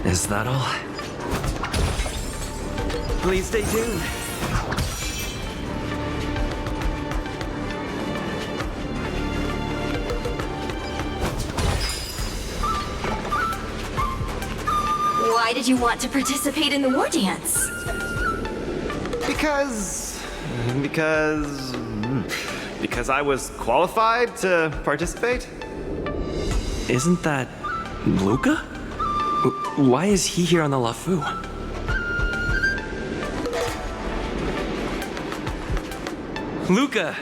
Is that all? Please stay tuned. Why did you want to participate in the Wardance? Because I was qualified to participate? Isn't that Luca? Why is he here on the LeFou? Luca!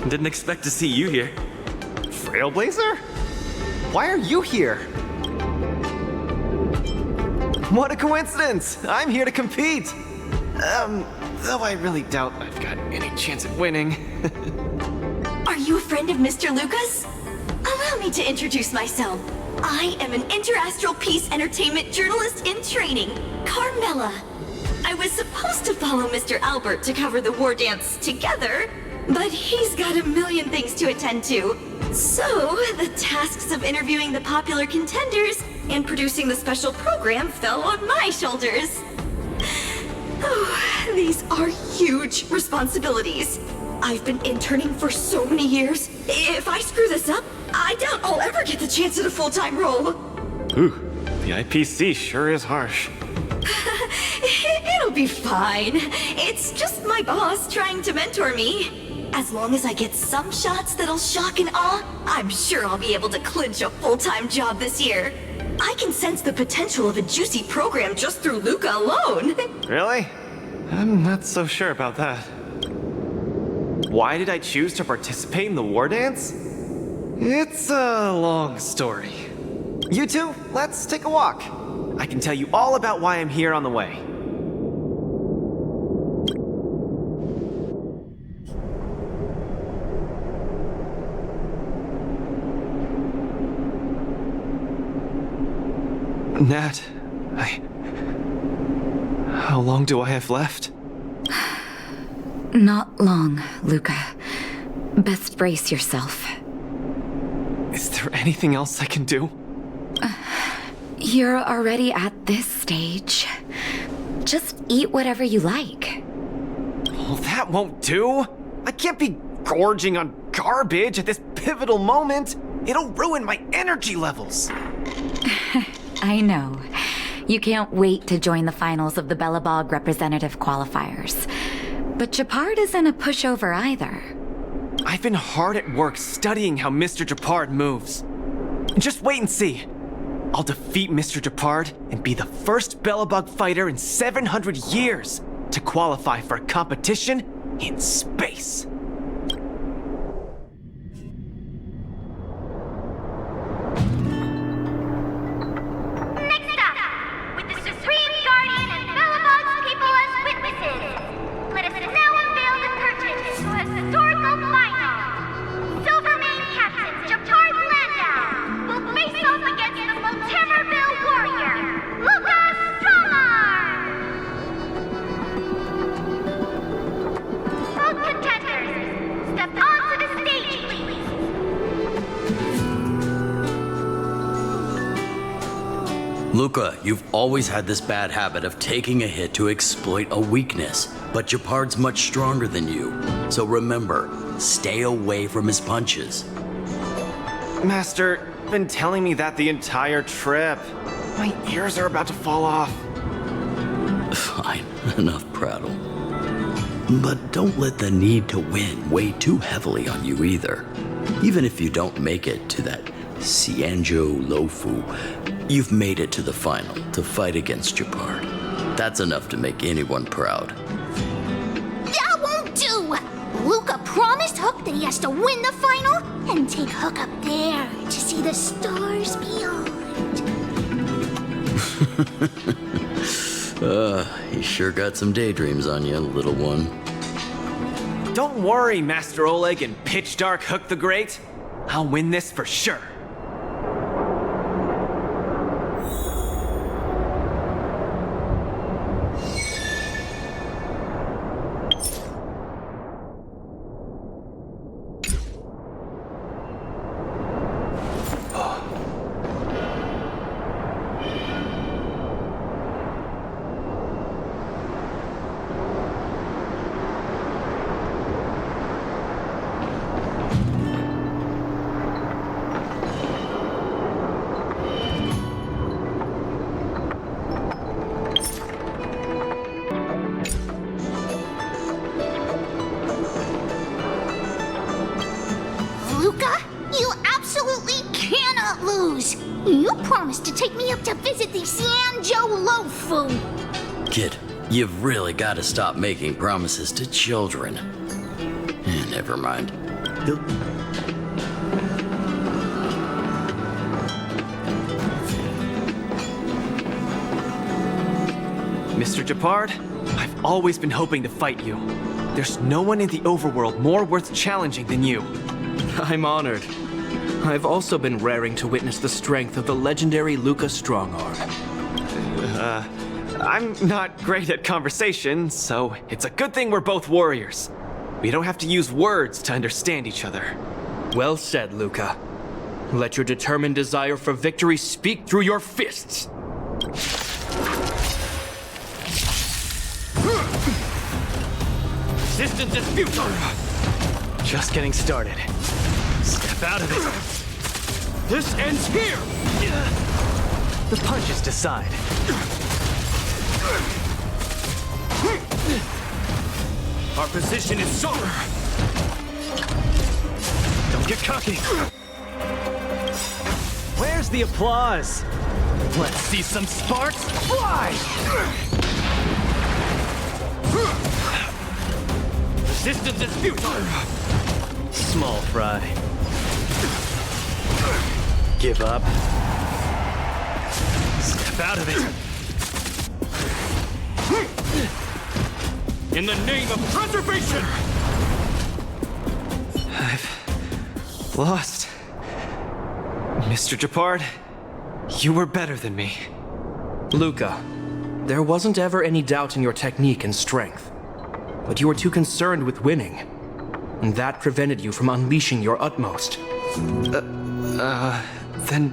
Didn't expect to see you here. Trailblazer? Why are you here? What a coincidence! I'm here to compete! Though I really doubt I've got any chance at winning. Are you a friend of Mr. Lucas? Allow me to introduce myself. I am an interastral peace entertainment journalist in training, Carmela. I was supposed to follow Mr. Albert to cover the Wardance together, but he's got a million things to attend to. So, the tasks of interviewing the popular contenders and producing the special program fell on my shoulders. Oh, these are huge responsibilities. I've been interning for so many years. If I screw this up, I doubt I'll ever get the chance at a full-time role. Ooh, the IPC sure is harsh. It'll be fine. It's just my boss trying to mentor me. As long as I get some shots that'll shock and awe, I'm sure I'll be able to clinch a full-time job this year. I can sense the potential of a juicy program just through Luca alone. Really? I'm not so sure about that. Why did I choose to participate in the Wardance? It's a long story. You two, let's take a walk. I can tell you all about why I'm here on the way. Nat, how long do I have left? Not long, Luca. Best brace yourself. Is there anything else I can do? You're already at this stage. Just eat whatever you like. Well, that won't do. I can't be gorging on garbage at this pivotal moment. It'll ruin my energy levels. I know. You can't wait to join the finals of the Bellabog representative qualifiers. But Japard isn't a pushover either. I've been hard at work studying how Mr. Japard moves. Just wait and see. I'll defeat Mr. Japard and be the first Bellabog fighter in 700 years to qualify for a competition in space. Next up, with the Supreme Guardian and Bellabog's people as witnesses, let us now unveil the curtain to a historical final. Silvermane Captain Japard Landau will face off against the Multimerville warrior, Lucas Strongarm! Both contenders, step onto the stage, please. Luca, you've always had this bad habit of taking a hit to exploit a weakness, but Japard's much stronger than you. So remember, stay away from his punches. Master, you've been telling me that the entire trip. My ears are about to fall off. Fine, enough prattle. But don't let the need to win weigh too heavily on you either. Even if you don't make it to that Cianjo LeFou, you've made it to the final to fight against Japard. That's enough to make anyone proud. That won't do! Luca promised Hook that he has to win the final and take Hook up there to see the stars beyond. You sure got some daydreams on you, little one. Don't worry, Master Oleg and Pitch Dark Hook the Great. I'll win this for sure. You promised to take me up to visit the Xianzhou Lofu. Kid, you've really got to stop making promises to children. Never mind. Mr. Japard, I've always been hoping to fight you. There's no one in the overworld more worth challenging than you. I'm honored. I've also been raring to witness the strength of the legendary Luca Strongarm. I'm not great at conversation, so it's a good thing we're both warriors. We don't have to use words to understand each other. Well said, Luca. Let your determined desire for victory speak through your fists. Resistance is futile! Just getting started. Step out of it. This ends here! The punches decide. Our position is solid. Don't get cocky. Where's the applause? Let's see some sparks fly! Resistance is futile! Small fry. Give up. Step out of it. In the name of preservation! I've lost. Mr. Japard, you were better than me. Luca, there wasn't ever any doubt in your technique and strength. But you were too concerned with winning. And that prevented you from unleashing your utmost. Then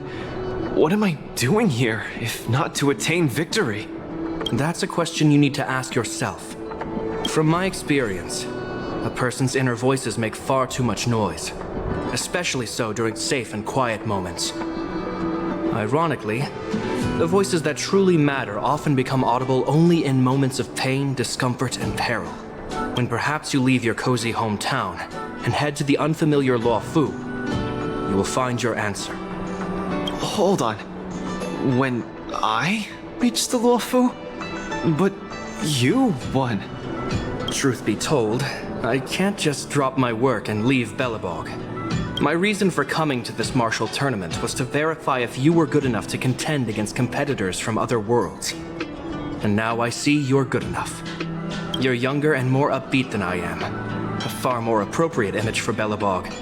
what am I doing here, if not to attain victory? That's a question you need to ask yourself. From my experience, a person's inner voices make far too much noise, especially so during safe and quiet moments. Ironically, the voices that truly matter often become audible only in moments of pain, discomfort, and peril, when perhaps you leave your cozy hometown and head to the unfamiliar Luofu. You will find your answer. Hold on. When I reached the Luofu? But you won. Truth be told, I can't just drop my work and leave Belobog. My reason for coming to this martial tournament was to verify if you were good enough to contend against competitors from other worlds. And now I see you're good enough. You're younger and more upbeat than I am. A far more appropriate image for Belobog.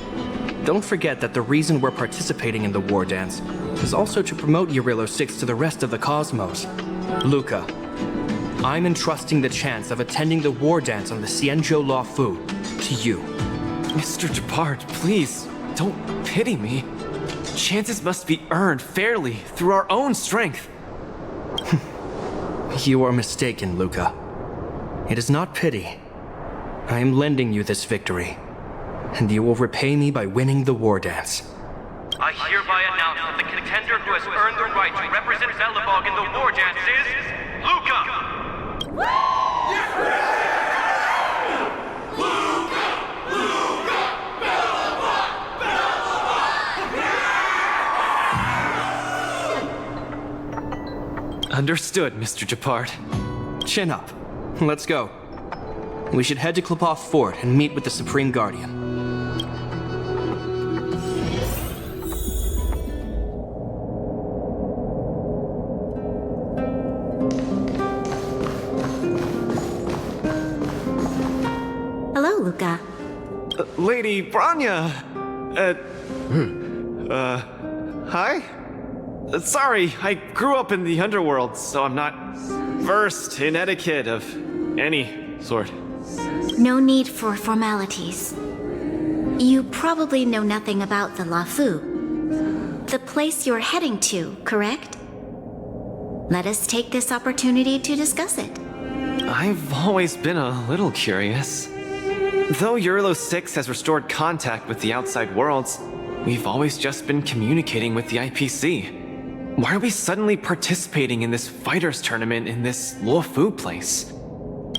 Don't forget that the reason we're participating in the Wardance is also to promote Eurillo 6 to the rest of the cosmos. Luca, I'm entrusting the chance of attending the Wardance on the Xianzhou Luofu to you. Mr. Japard, please, don't pity me. Chances must be earned fairly through our own strength. You are mistaken, Luca. It is not pity. I am lending you this victory, and you will repay me by winning the Wardance. I hereby announce that the contender who has earned the right to represent Belobog in the Wardance is Luca! Understood, Mr. Japard. Chin up. Let's go. We should head to Klopov Fort and meet with the Supreme Guardian. Hello, Luca. Lady Branya! Hi? Sorry, I grew up in the underworld, so I'm not versed in etiquette of any sort. No need for formalities. You probably know nothing about the Luofu, the place you're heading to, correct? Let us take this opportunity to discuss it. I've always been a little curious. Though Eurillo 6 has restored contact with the outside worlds, we've always just been communicating with the IPC. Why are we suddenly participating in this fighters tournament in this Luofu place?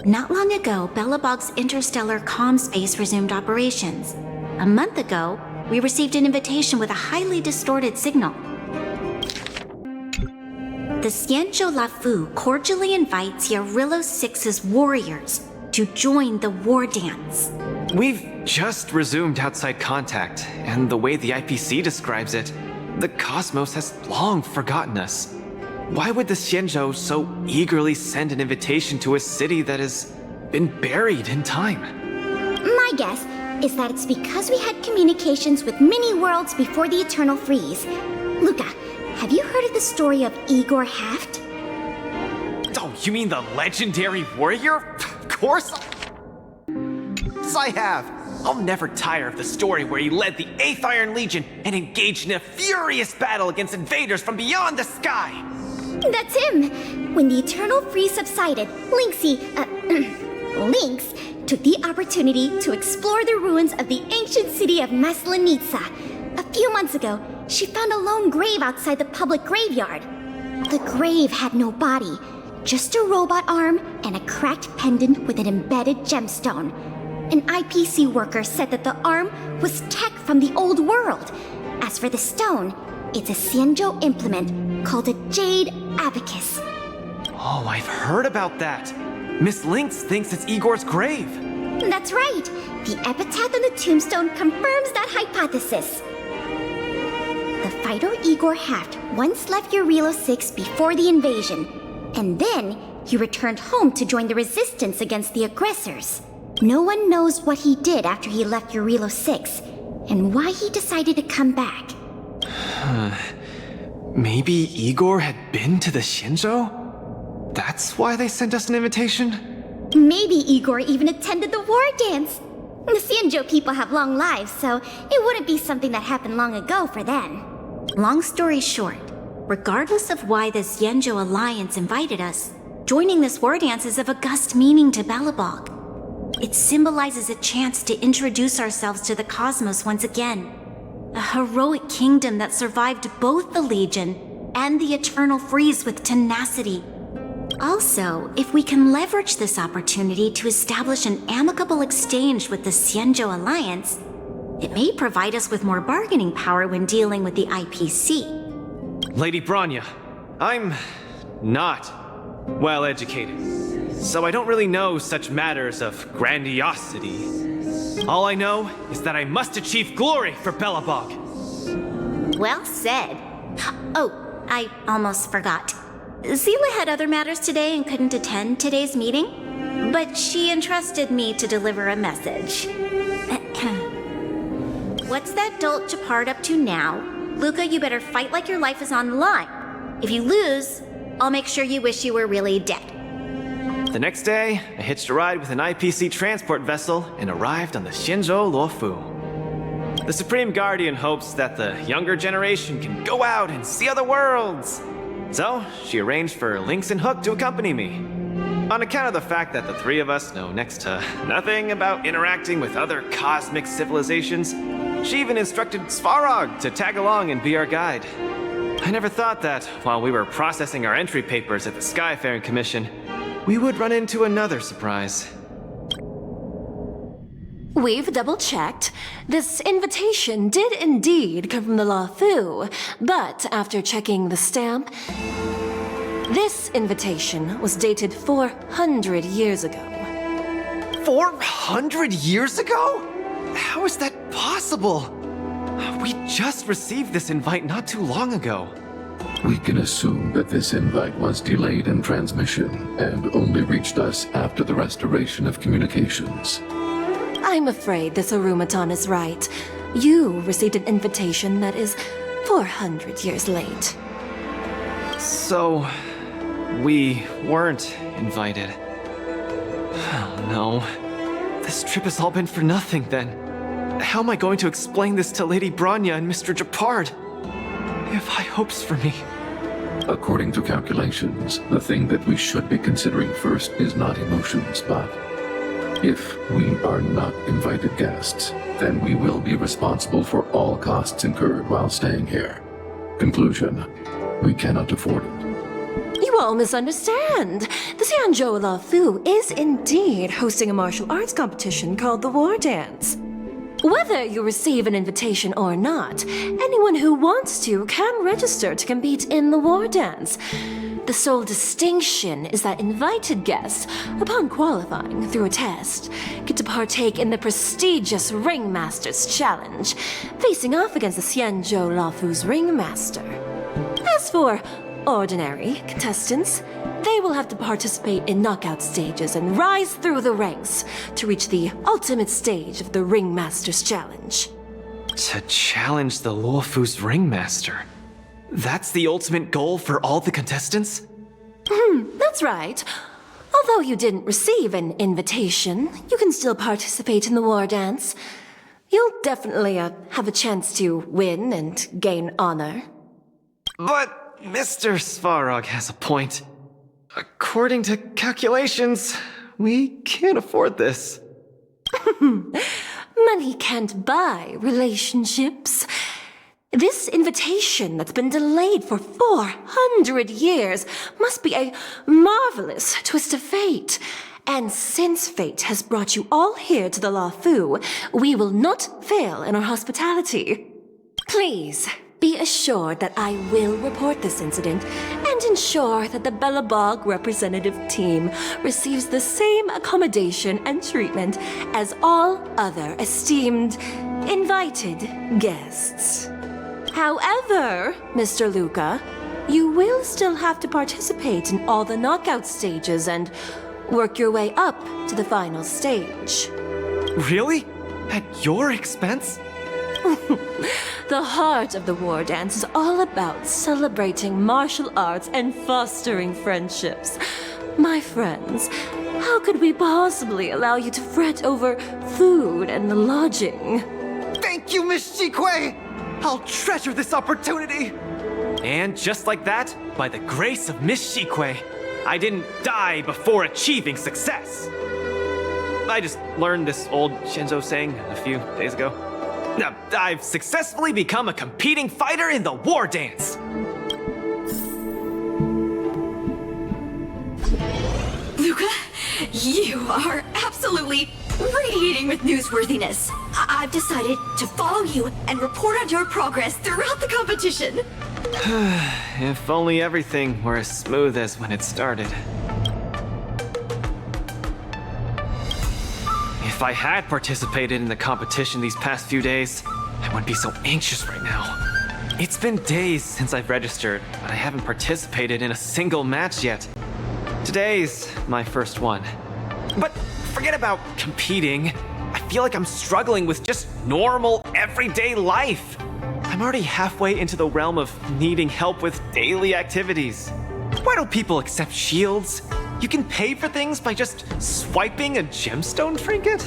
Not long ago, Belobog's interstellar comm space resumed operations. A month ago, we received an invitation with a highly distorted signal. The Xianzhou Lafu cordially invites Yarillo Six's warriors to join the Wardance. We've just resumed outside contact, and the way the IPC describes it, the cosmos has long forgotten us. Why would the Xianzhou so eagerly send an invitation to a city that has been buried in time? My guess is that it's because we had communications with many worlds before the Eternal Freeze. Luca, have you heard of the story of Igor Haft? Oh, you mean the legendary warrior? Of course I have! I'll never tire of the story where he led the 8th Iron Legion and engaged in a furious battle against invaders from beyond the sky! That's him! When the Eternal Freeze subsided, Lynx took the opportunity to explore the ruins of the ancient city of Maslenitsa. A few months ago, she found a lone grave outside the public graveyard. The grave had no body, just a robot arm and a cracked pendant with an embedded gemstone. An IPC worker said that the arm was tech from the old world. As for the stone, it's a Xianzhou implement called a Jade Abacus. Oh, I've heard about that. Miss Lynx thinks it's Igor's grave. That's right. The epitaph on the tombstone confirms that hypothesis. The fighter Igor Haft once left Yarillo 6 before the invasion, and then he returned home to join the resistance against the aggressors. No one knows what he did after he left Yarillo 6, and why he decided to come back. Maybe Igor had been to the Xianzhou? That's why they sent us an invitation? Maybe Igor even attended the war dance. The Xianzhou people have long lives, so it wouldn't be something that happened long ago for them. Long story short, regardless of why the Xianzhou Alliance invited us, joining this war dance is of august meaning to Belobog. It symbolizes a chance to introduce ourselves to the cosmos once again. A heroic kingdom that survived both the Legion and the Eternal Freeze with tenacity. Also, if we can leverage this opportunity to establish an amicable exchange with the Xianzhou Alliance, it may provide us with more bargaining power when dealing with the IPC. Lady Bronya, I'm not well educated, so I don't really know such matters of grandiosity. All I know is that I must achieve glory for Belobog. Well said. Oh, I almost forgot. Zila had other matters today and couldn't attend today's meeting, but she entrusted me to deliver a message. What's that dolt Chapard up to now? Luca, you better fight like your life is on the line. If you lose, I'll make sure you wish you were really dead. The next day, I hitched a ride with an IPC transport vessel and arrived on the Xianzhou Luofu. The Supreme Guardian hopes that the younger generation can go out and see other worlds. So, she arranged for Lynx and Hook to accompany me. On account of the fact that the three of us know next to nothing about interacting with other cosmic civilizations, she even instructed Svarog to tag along and be our guide. I never thought that, while we were processing our entry papers at the Skyfaring Commission, we would run into another surprise. We've double-checked. This invitation did indeed come from the Lafu, but after checking the stamp, this invitation was dated 400 years ago. 400 years ago? How is that possible? We just received this invite not too long ago. We can assume that this invite was delayed in transmission and only reached us after the restoration of communications. I'm afraid this Arumaton is right. You received an invitation that is 400 years late. So, we weren't invited. Oh no. This trip has all been for nothing then. How am I going to explain this to Lady Bronya and Mr. Japard? They have high hopes for me. According to calculations, the thing that we should be considering first is not emotions, but if we are not invited guests, then we will be responsible for all costs incurred while staying here. Conclusion, we cannot afford it. You all misunderstand. The Xianzhou Lafu is indeed hosting a martial arts competition called the Wardance. Whether you receive an invitation or not, anyone who wants to can register to compete in the Wardance. The sole distinction is that invited guests, upon qualifying through a test, get to partake in the prestigious Ringmaster's Challenge, facing off against the Xianzhou Laofu's Ringmaster. As for ordinary contestants, they will have to participate in knockout stages and rise through the ranks to reach the ultimate stage of the Ringmaster's Challenge. To challenge the Laofu's Ringmaster. That's the ultimate goal for all the contestants? That's right. Although you didn't receive an invitation, you can still participate in the war dance. You'll definitely have a chance to win and gain honor. But Mr. Svarog has a point. According to calculations, we can't afford this. Money can't buy relationships. This invitation that's been delayed for 400 years must be a marvelous twist of fate. And since fate has brought you all here to the Laofu, we will not fail in our hospitality. Please, be assured that I will report this incident and ensure that the Belobog representative team receives the same accommodation and treatment as all other esteemed, invited guests. However, Mr. Luca, you will still have to participate in all the knockout stages and work your way up to the final stage. Really? At your expense? The heart of the war dance is all about celebrating martial arts and fostering friendships. My friends, how could we possibly allow you to fret over food and lodging? Thank you, Miss Shikue! I'll treasure this opportunity! And just like that, by the grace of Miss Shikue, I didn't die before achieving success! I just learned this old Shinzo saying a few days ago. Now, I've successfully become a competing fighter in the war dance! Luca, you are absolutely radiating with newsworthiness. I've decided to follow you and report on your progress throughout the competition. If only everything were as smooth as when it started. If I had participated in the competition these past few days, I wouldn't be so anxious right now. It's been days since I've registered, but I haven't participated in a single match yet. Today's my first one. But forget about competing. I feel like I'm struggling with just normal, everyday life. I'm already halfway into the realm of needing help with daily activities. Why don't people accept shields? You can pay for things by just swiping a gemstone trinket?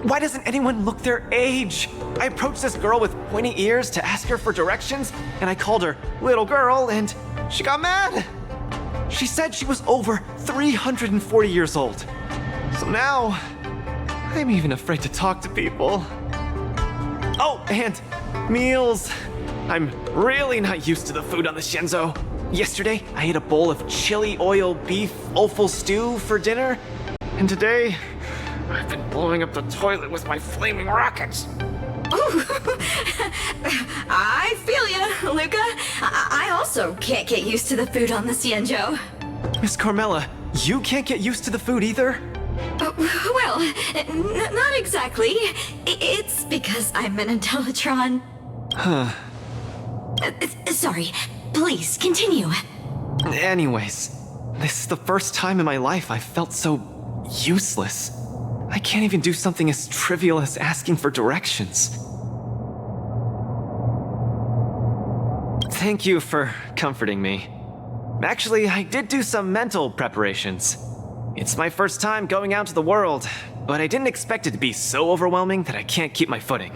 Why doesn't anyone look their age? I approached this girl with pointy ears to ask her for directions, and I called her little girl, and she got mad. She said she was over 340 years old. So now, I'm even afraid to talk to people. Oh, and meals. I'm really not used to the food on the Shinzo. Yesterday, I ate a bowl of chili oil beef offal stew for dinner. And today, I've been blowing up the toilet with my flaming rockets. Ooh, I feel ya, Luca. I also can't get used to the food on the Xianzhou. Miss Carmela, you can't get used to the food either? Well, not exactly. It's because I'm an Intellitron. Huh. Sorry. Please, continue. Anyways, this is the first time in my life I've felt so useless. I can't even do something as trivial as asking for directions. Thank you for comforting me. Actually, I did do some mental preparations. It's my first time going out to the world, but I didn't expect it to be so overwhelming that I can't keep my footing.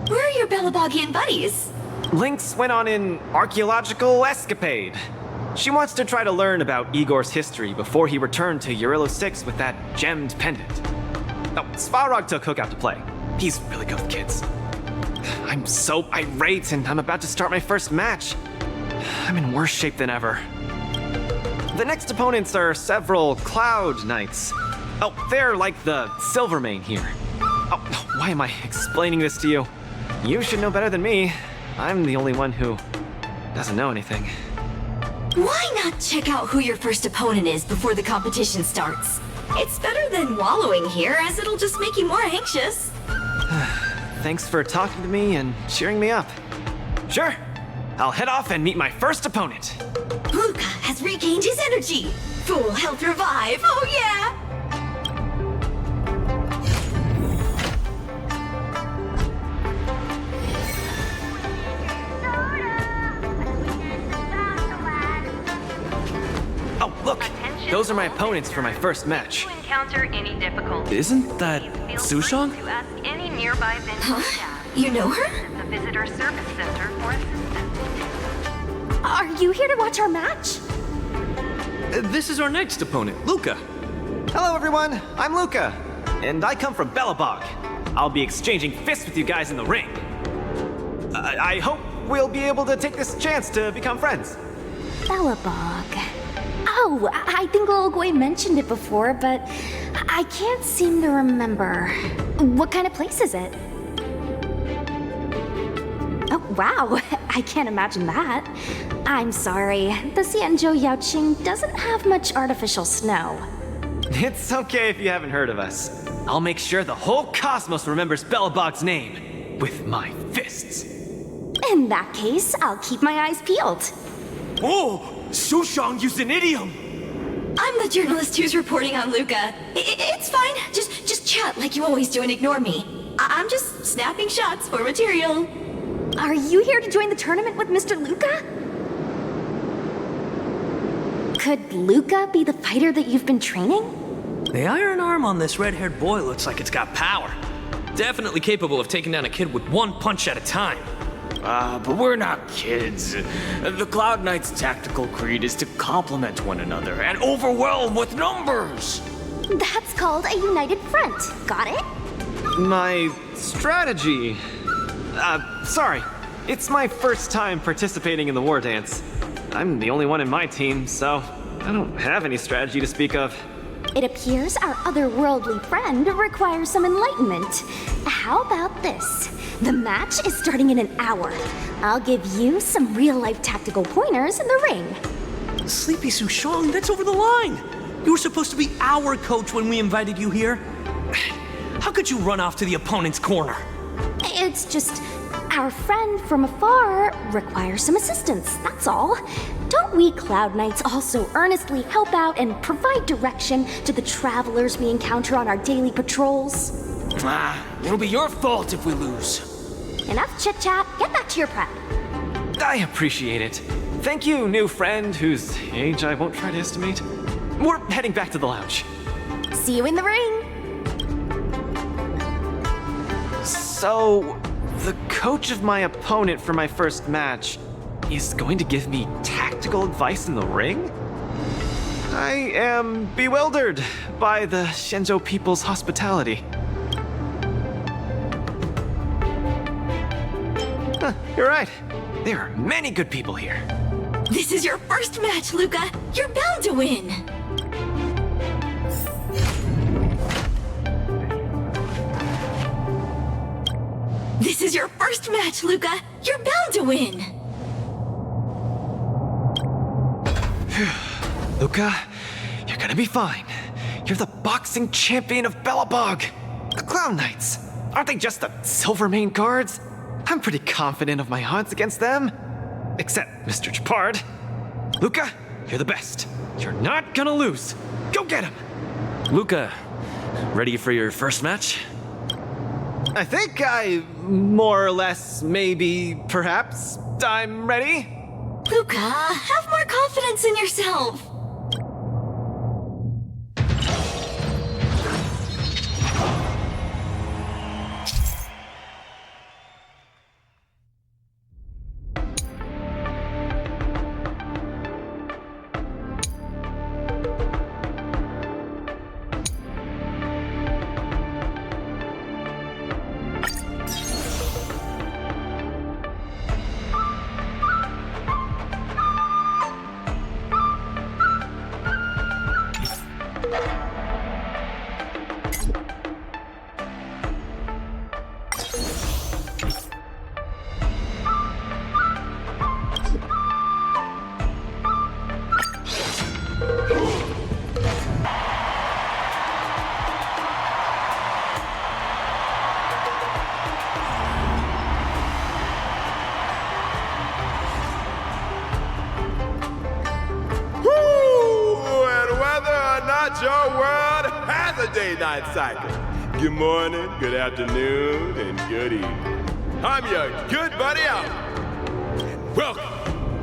Where are your Belabogian buddies? Lynx went on an archaeological escapade. She wants to try to learn about Igor's history before he returned to Urilo 6 with that gemmed pendant. Oh, Svarog took Hook out to play. He's really good with kids. I'm so irate and I'm about to start my first match. I'm in worse shape than ever. The next opponents are several Cloud Knights. Oh, they're like the Silvermane here. Oh, why am I explaining this to you? You should know better than me. I'm the only one who doesn't know anything. Why not check out who your first opponent is before the competition starts? It's better than wallowing here, as it'll just make you more anxious. Thanks for talking to me and cheering me up. Sure, I'll head off and meet my first opponent. Luca has regained his energy. Full health revive, oh yeah! Oh, look! Those are my opponents for my first match. If you encounter any difficulties, Isn't that feel Sushong? free to ask any nearby vending staff. You know her? The Visitor Service Center for assistance. Are you here to watch our match? This is our next opponent, Luca. Hello, everyone. I'm Luca, and I come from Belobog. I'll be exchanging fists with you guys in the ring. I hope we'll be able to take this chance to become friends. Belobog. Oh, I think Little Gui mentioned it before, but I can't seem to remember. What kind of place is it? Oh, wow. I can't imagine that. I'm sorry. The Xianzhou Yaoqing doesn't have much artificial snow. It's okay if you haven't heard of us. I'll make sure the whole cosmos remembers Belobog's name with my fists. In that case, I'll keep my eyes peeled. Oh, Sushong used an idiom. I'm the journalist who's reporting on Luca. It's fine. Just chat like you always do and ignore me. I'm just snapping shots for material. Are you here to join the tournament with Mr. Luca? Could Luca be the fighter that you've been training? The iron arm on this red-haired boy looks like it's got power. Definitely capable of taking down a kid with one punch at a time. But we're not kids. The Cloud Knight's tactical creed is to complement one another and overwhelm with numbers. That's called a united front. Got it? My strategy. Sorry. It's my first time participating in the Wardance. I'm the only one in my team, so I don't have any strategy to speak of. It appears our otherworldly friend requires some enlightenment. How about this? The match is starting in an hour. I'll give you some real-life tactical pointers in the ring. Sleepy Sushong, that's over the line. You were supposed to be our coach when we invited you here. How could you run off to the opponent's corner? It's just our friend from afar requires some assistance, that's all. Don't we Cloud Knights also earnestly help out and provide direction to the travelers we encounter on our daily patrols? It'll be your fault if we lose. Enough chit-chat, get back to your prep. I appreciate it. Thank you, new friend whose age I won't try to estimate. We're heading back to the lounge. See you in the ring. So, the coach of my opponent for my first match is going to give me tactical advice in the ring? I am bewildered by the Shenzhou people's hospitality. You're right. There are many good people here. This is your first match, Luca. You're bound to win. This is your first match, Luca. You're bound to win. Luca, you're gonna be fine. You're the boxing champion of Belobog. The Clown Knights. Aren't they just the Silvermane guards? I'm pretty confident of my odds against them. Except Mr. Japard. Luca, you're the best. You're not gonna lose. Go get him. Luca, ready for your first match? I think more or less, maybe, perhaps, I'm ready. Luca, have more confidence in yourself. thought your world has a day-night cycle. Good morning, good afternoon, and good evening. I'm your good buddy Albert.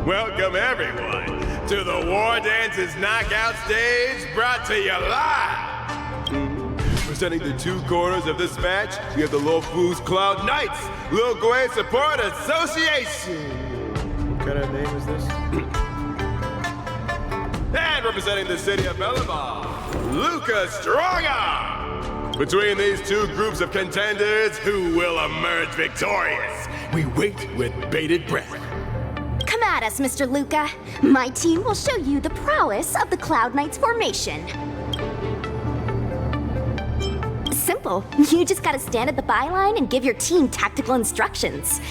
Welcome everyone to the Wardance's knockout stage, brought to you live. Presenting the two corners of this match, we have the Lofu's Cloud Knights, Lil Gwei Support Association. What kind of name is this? And representing the city of Bellabog, Lucas Strongarm. Between these two groups of contenders, who will emerge victorious? We wait with bated breath. Come at us, Mr. Luca. My team will show you the prowess of the Cloud Knights formation. Simple. You just gotta stand at the byline and give your team tactical instructions.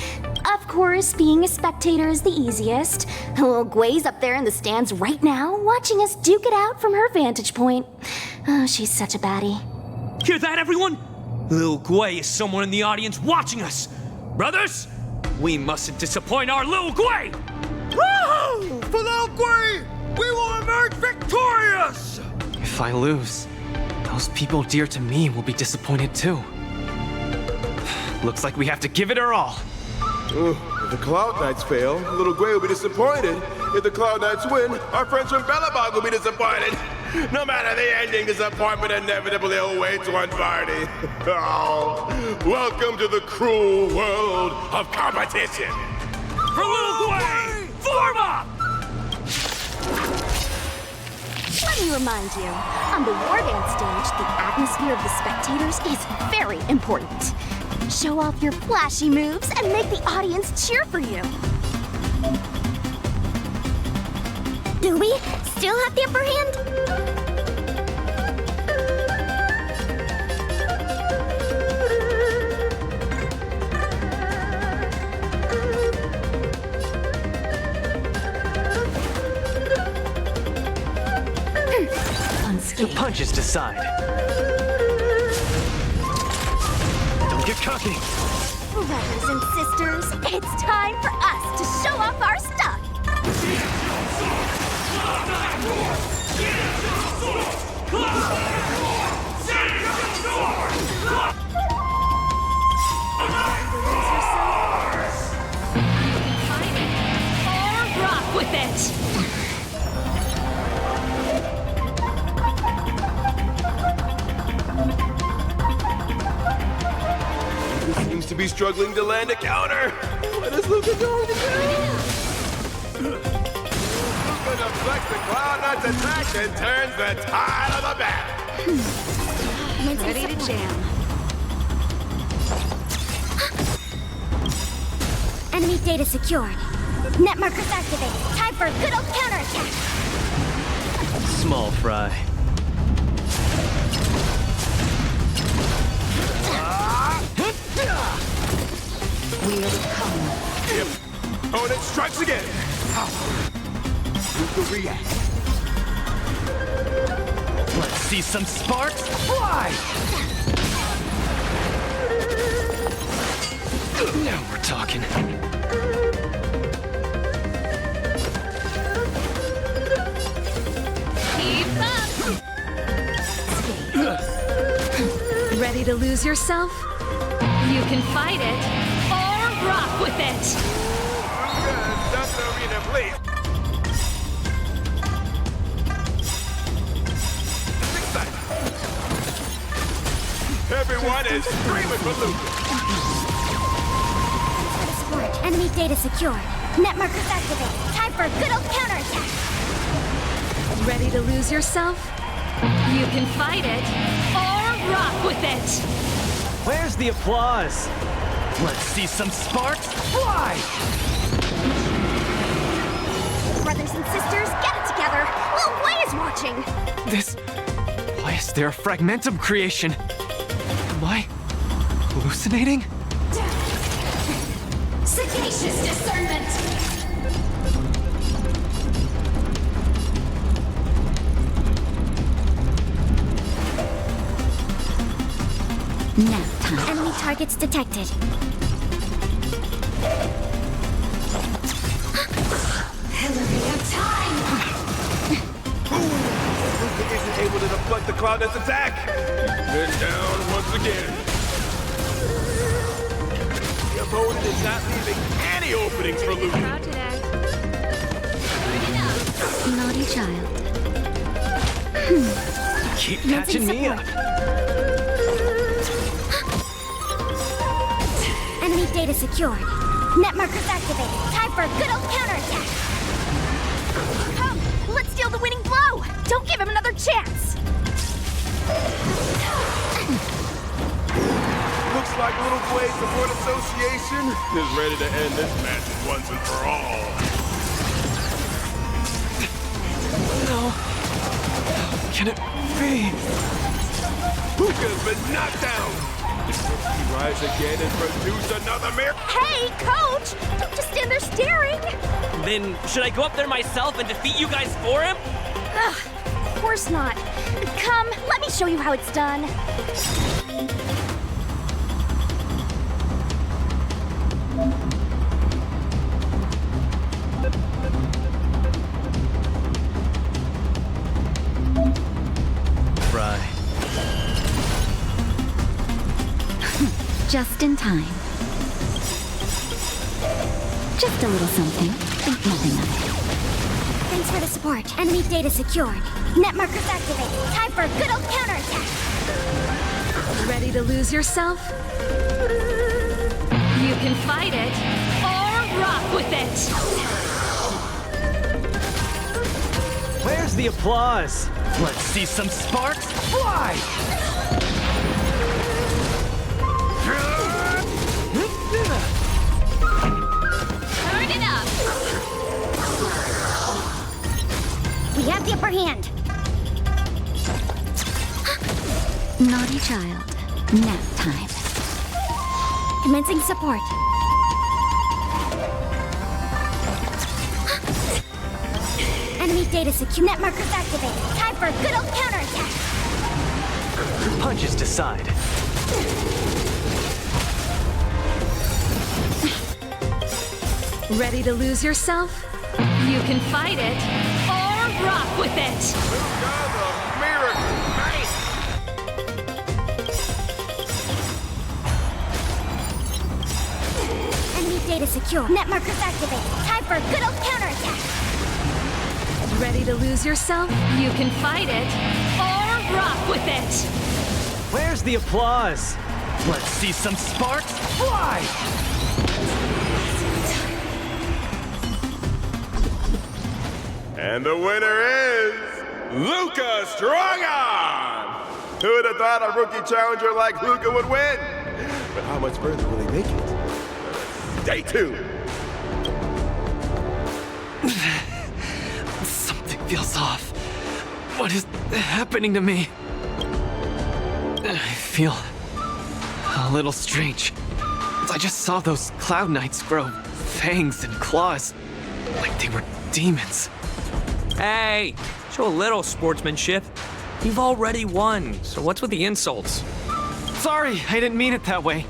Of course, being a spectator is the easiest. Little Gwei's up there in the stands right now, watching us duke it out from her vantage point. Oh, she's such a baddie. Hear that, everyone? Lil Gwei is somewhere in the audience watching us. Brothers, we mustn't disappoint our Lil Gwei! Woohoo! For Lil Gwei, we will emerge victorious! If I lose, those people dear to me will be disappointed too. Looks like we have to give it our all. If the Cloud Knights fail, Little Gwei will be disappointed. If the Cloud Knights win, our friends from Bellabog will be disappointed. No matter the ending, disappointment inevitably awaits one party. Oh, welcome to the cruel world of competition. For Lil Gwei, form up! Let me remind you, on the Wardance stage, the atmosphere of the spectators is very important. Show off your flashy moves and make the audience cheer for you. Do we still have the upper hand? The punches decide. Don't get cocky. Brothers and sisters, it's time for us to show off our stuff. Or rock with it! Seems to be struggling to land a counter. What is Luca going to do? Luca deflects the Cloud Knights attack and turns the tide of the battle. Ready to jam. Enemy data secured. Net markers activated. Time for a good old counterattack. Small fry. We'll come. Opponent strikes again. Luca reacts. Let's see some sparks fly! Now we're talking. Keep up! Ready to lose yourself? You can fight it, or rock with it! Stop the arena, please. Everyone is screaming for Luca. Support. Enemy data secured. Net markers activated. Time for a good old counterattack. Ready to lose yourself? You can fight it, or rock with it! Where's the applause? Let's see some sparks fly! Brothers and sisters, get it together. Lil Gwei is watching. Why is there a fragmentum creation? Am I hallucinating? Sagacious discernment! Now time. Enemy targets detected. Elevator time! Luca isn't able to deflect Cloud Knight's attack! Then down once again. The opponent is not leaving any openings for Lucas. Naughty child. Keep catching me up. Enemy data secured. Net markers activated. Time for a good old counterattack. Come, let's steal the winning blow. Don't give him another chance. Looks like Little Blade Support Association is ready to end this match once and for all. No. How can it be? Luca's been knocked down. He rise again and produce another miracle. Hey, coach! Don't just stand there staring. Then should I go up there myself and defeat you guys for him? Ugh, of course not. Come, let me show you how it's done. Right. Just in time. Just a little something. Think nothing of it. Thanks for the support. Enemy data secured. Net markers activated. Time for a good old counterattack. Ready to lose yourself? You can fight it or rock with it. Where's the applause? Let's see some sparks fly! Turn it up. We have the upper hand. Naughty child. Nap time. Commencing support. Enemy data secure. Net markers activated. Time for a good old counterattack. Punches decide. Ready to lose yourself? You can fight it or rock with it. Luca's a miracle. Nice. Enemy data secure. Net markers activated. Time for a good old counterattack. Ready to lose yourself? You can fight it or rock with it. Where's the applause? Let's see some sparks fly! And the winner is Luca Strongarm! Who would have thought a rookie challenger like Luca would win? But how much further will he make it? Stay tuned. Something feels off. What is happening to me? I feel a little strange. I just saw those Cloud Knights grow fangs and claws, like they were demons. Hey, show a little sportsmanship. You've already won, so what's with the insults? Sorry, I didn't mean it that way.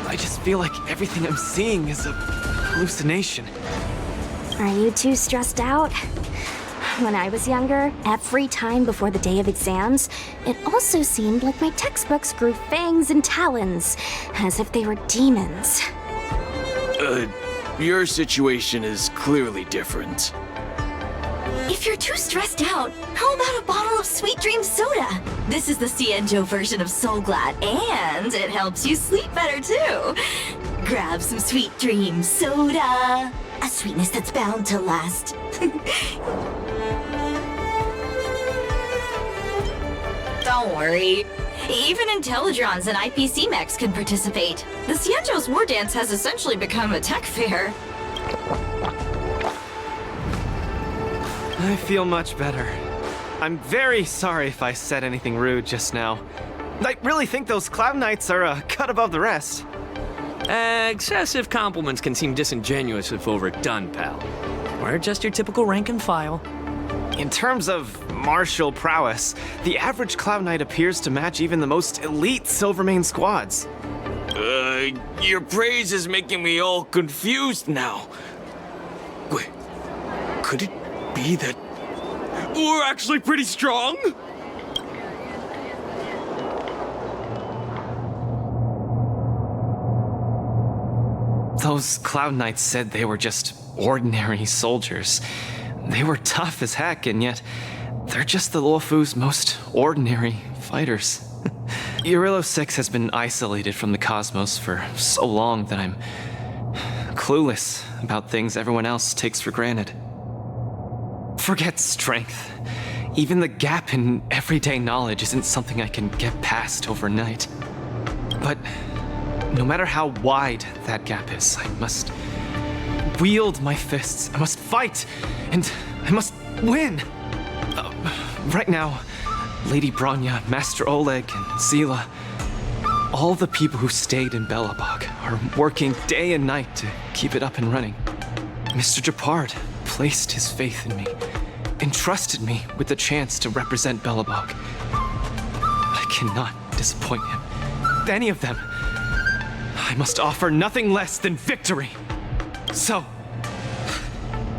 I just feel like everything I'm seeing is a hallucination. Are you too stressed out? When I was younger, every time before the day of exams, it also seemed like my textbooks grew fangs and talons, as if they were demons. Your situation is clearly different. If you're too stressed out, how about a bottle of Sweet Dream Soda? This is the Cienjo version of Soul Glad, and it helps you sleep better too. Grab some Sweet Dream Soda. A sweetness that's bound to last. Don't worry. Even Intellitrons and IPC mechs can participate. The Cienjo's Wardance has essentially become a tech fair. I feel much better. I'm very sorry if I said anything rude just now. I really think those Cloud Knights are a cut above the rest. Excessive compliments can seem disingenuous if overdone, pal. We're just your typical rank and file. In terms of martial prowess, the average Cloud Knight appears to match even the most elite Silvermane squads. Your praise is making me all confused now. Wait, could it be that we're actually pretty strong? Those Cloud Knights said they were just ordinary soldiers. They were tough as heck, and yet they're just the Luofu's most ordinary fighters. Eurillo 6 has been isolated from the cosmos for so long that I'm clueless about things everyone else takes for granted. Forget strength. Even the gap in everyday knowledge isn't something I can get past overnight. But no matter how wide that gap is, I must wield my fists. I must fight, and I must win. Right now, Lady Bronya, Master Oleg, and Zila, all the people who stayed in Belobog are working day and night to keep it up and running. Mr. Japard placed his faith in me, entrusted me with the chance to represent Belobog. I cannot disappoint him. Any of them. I must offer nothing less than victory. So,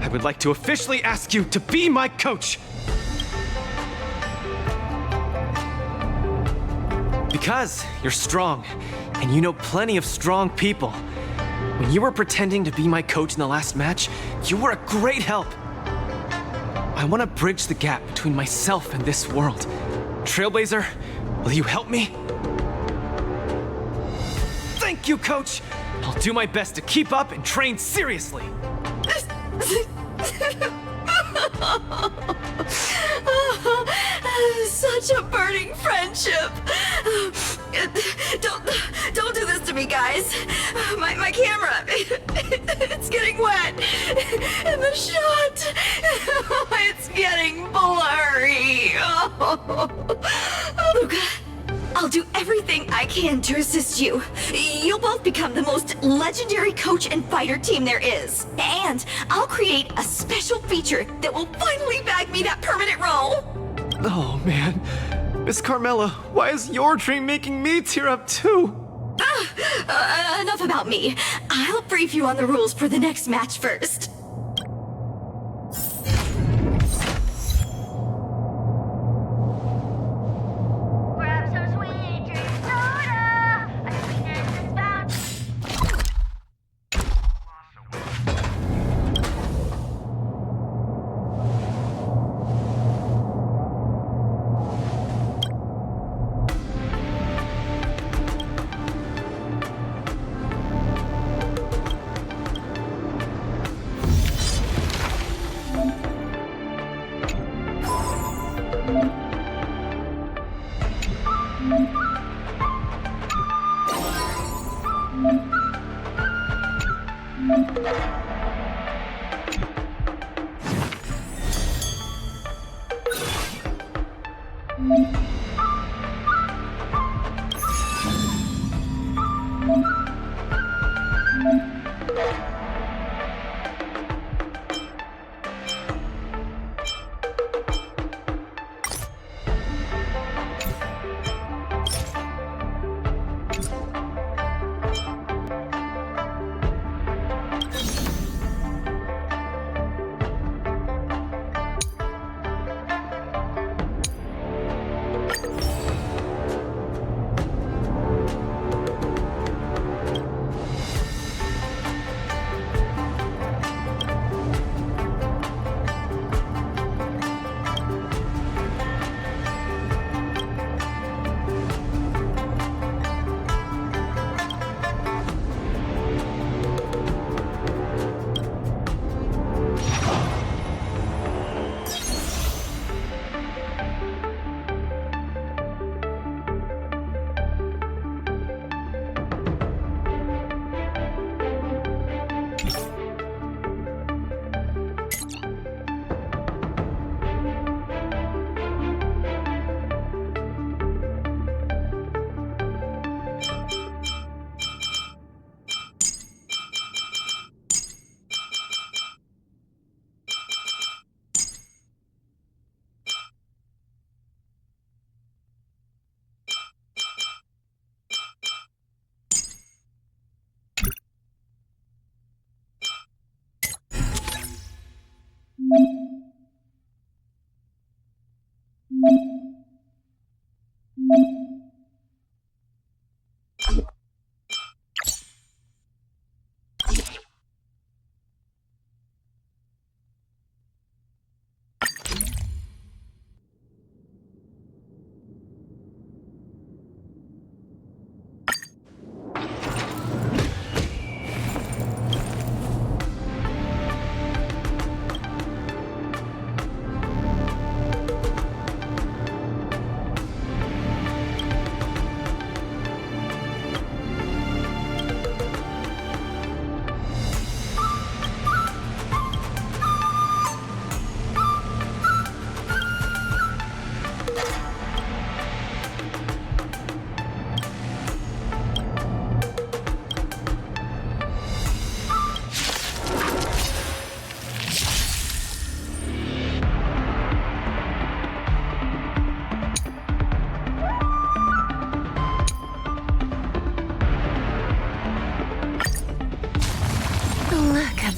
I would like to officially ask you to be my coach. Because you're strong, and you know plenty of strong people. When you were pretending to be my coach in the last match, you were a great help. I want to bridge the gap between myself and this world. Trailblazer, will you help me? Thank you, Coach! I'll do my best to keep up and train seriously. Such a burning friendship. Don't do this to me, guys. My camera, it's getting wet. And the shot, it's getting blurry. Luca, I'll do everything I can to assist you. You'll both become the most legendary coach and fighter team there is. And I'll create a special feature that will finally bag me that permanent role. Oh, man. Miss Carmela, why is your dream making me tear up too? Enough about me. I'll brief you on the rules for the next match first. Grab some sweet drink soda. A sweetness is found.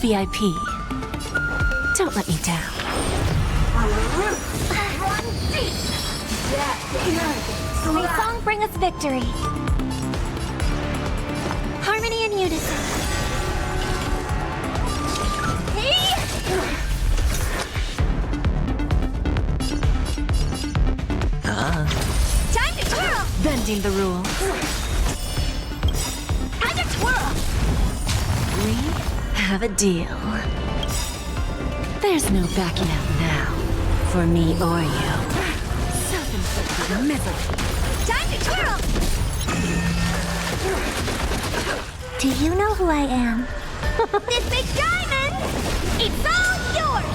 VIP. Don't let me down. May song bring us victory. Harmony and unison. Time to twirl! Bending the rules. Time to twirl! We have a deal. There's no backing out now, for me or you. Self-inflicted misery. Time to twirl! Do you know who I am? This big diamond! It's all yours!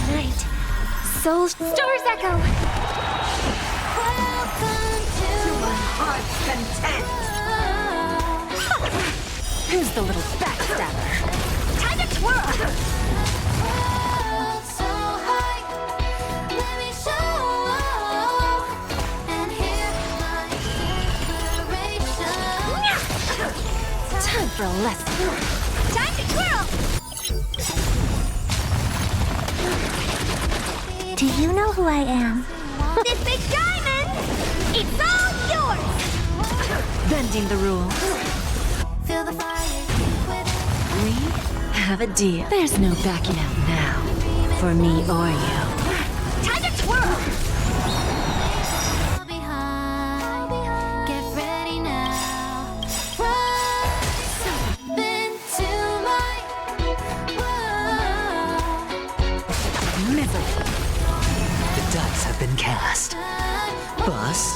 Tonight, Soul's Stars Echo! Welcome to my heart's content! Who's the little backstabber? Time to twirl! Time for a lesson. Time to twirl! Do you know who I am? This big diamond! It's all yours! Bending the rules. Feel the fire. We have a deal. There's no backing out now, for me or you. Time to twirl! Get ready now. Step into my world. Misery. The dice have been cast. Bust.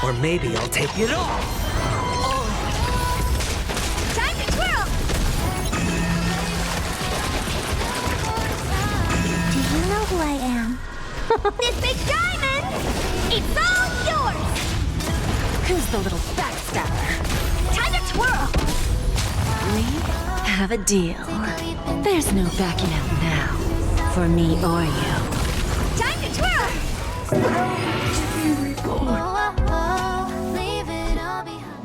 Or maybe I'll take it all. Time to twirl! Do you know who I am? This big diamond! It's all yours! Who's the little backstabber? Time to twirl! We have a deal. There's no backing out now, for me or you. Time to twirl! Leave it all behind.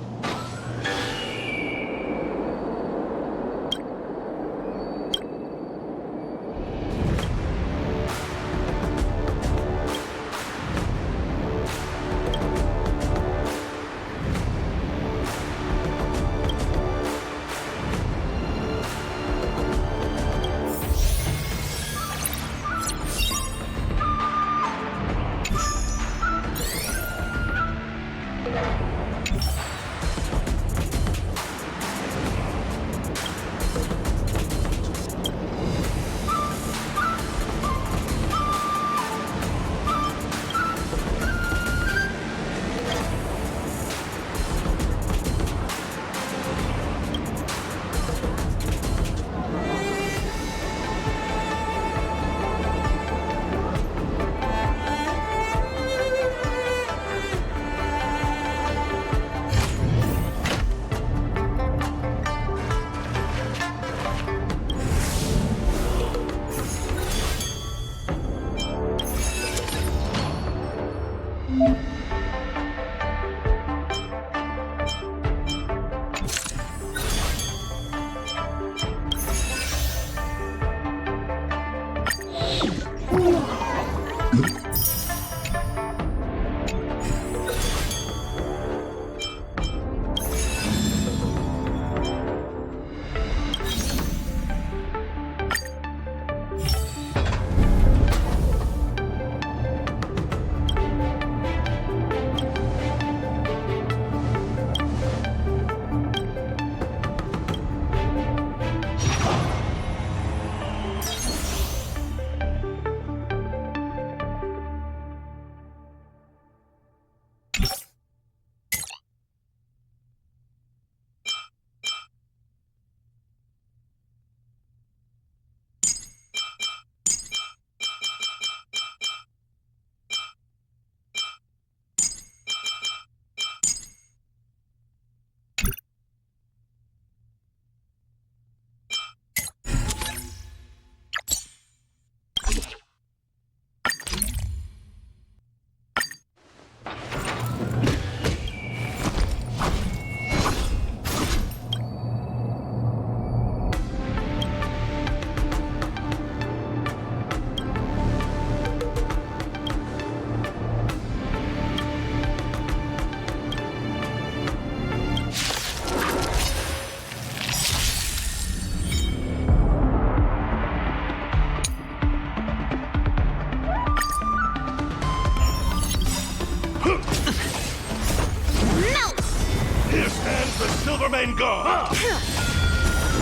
Silvermane God!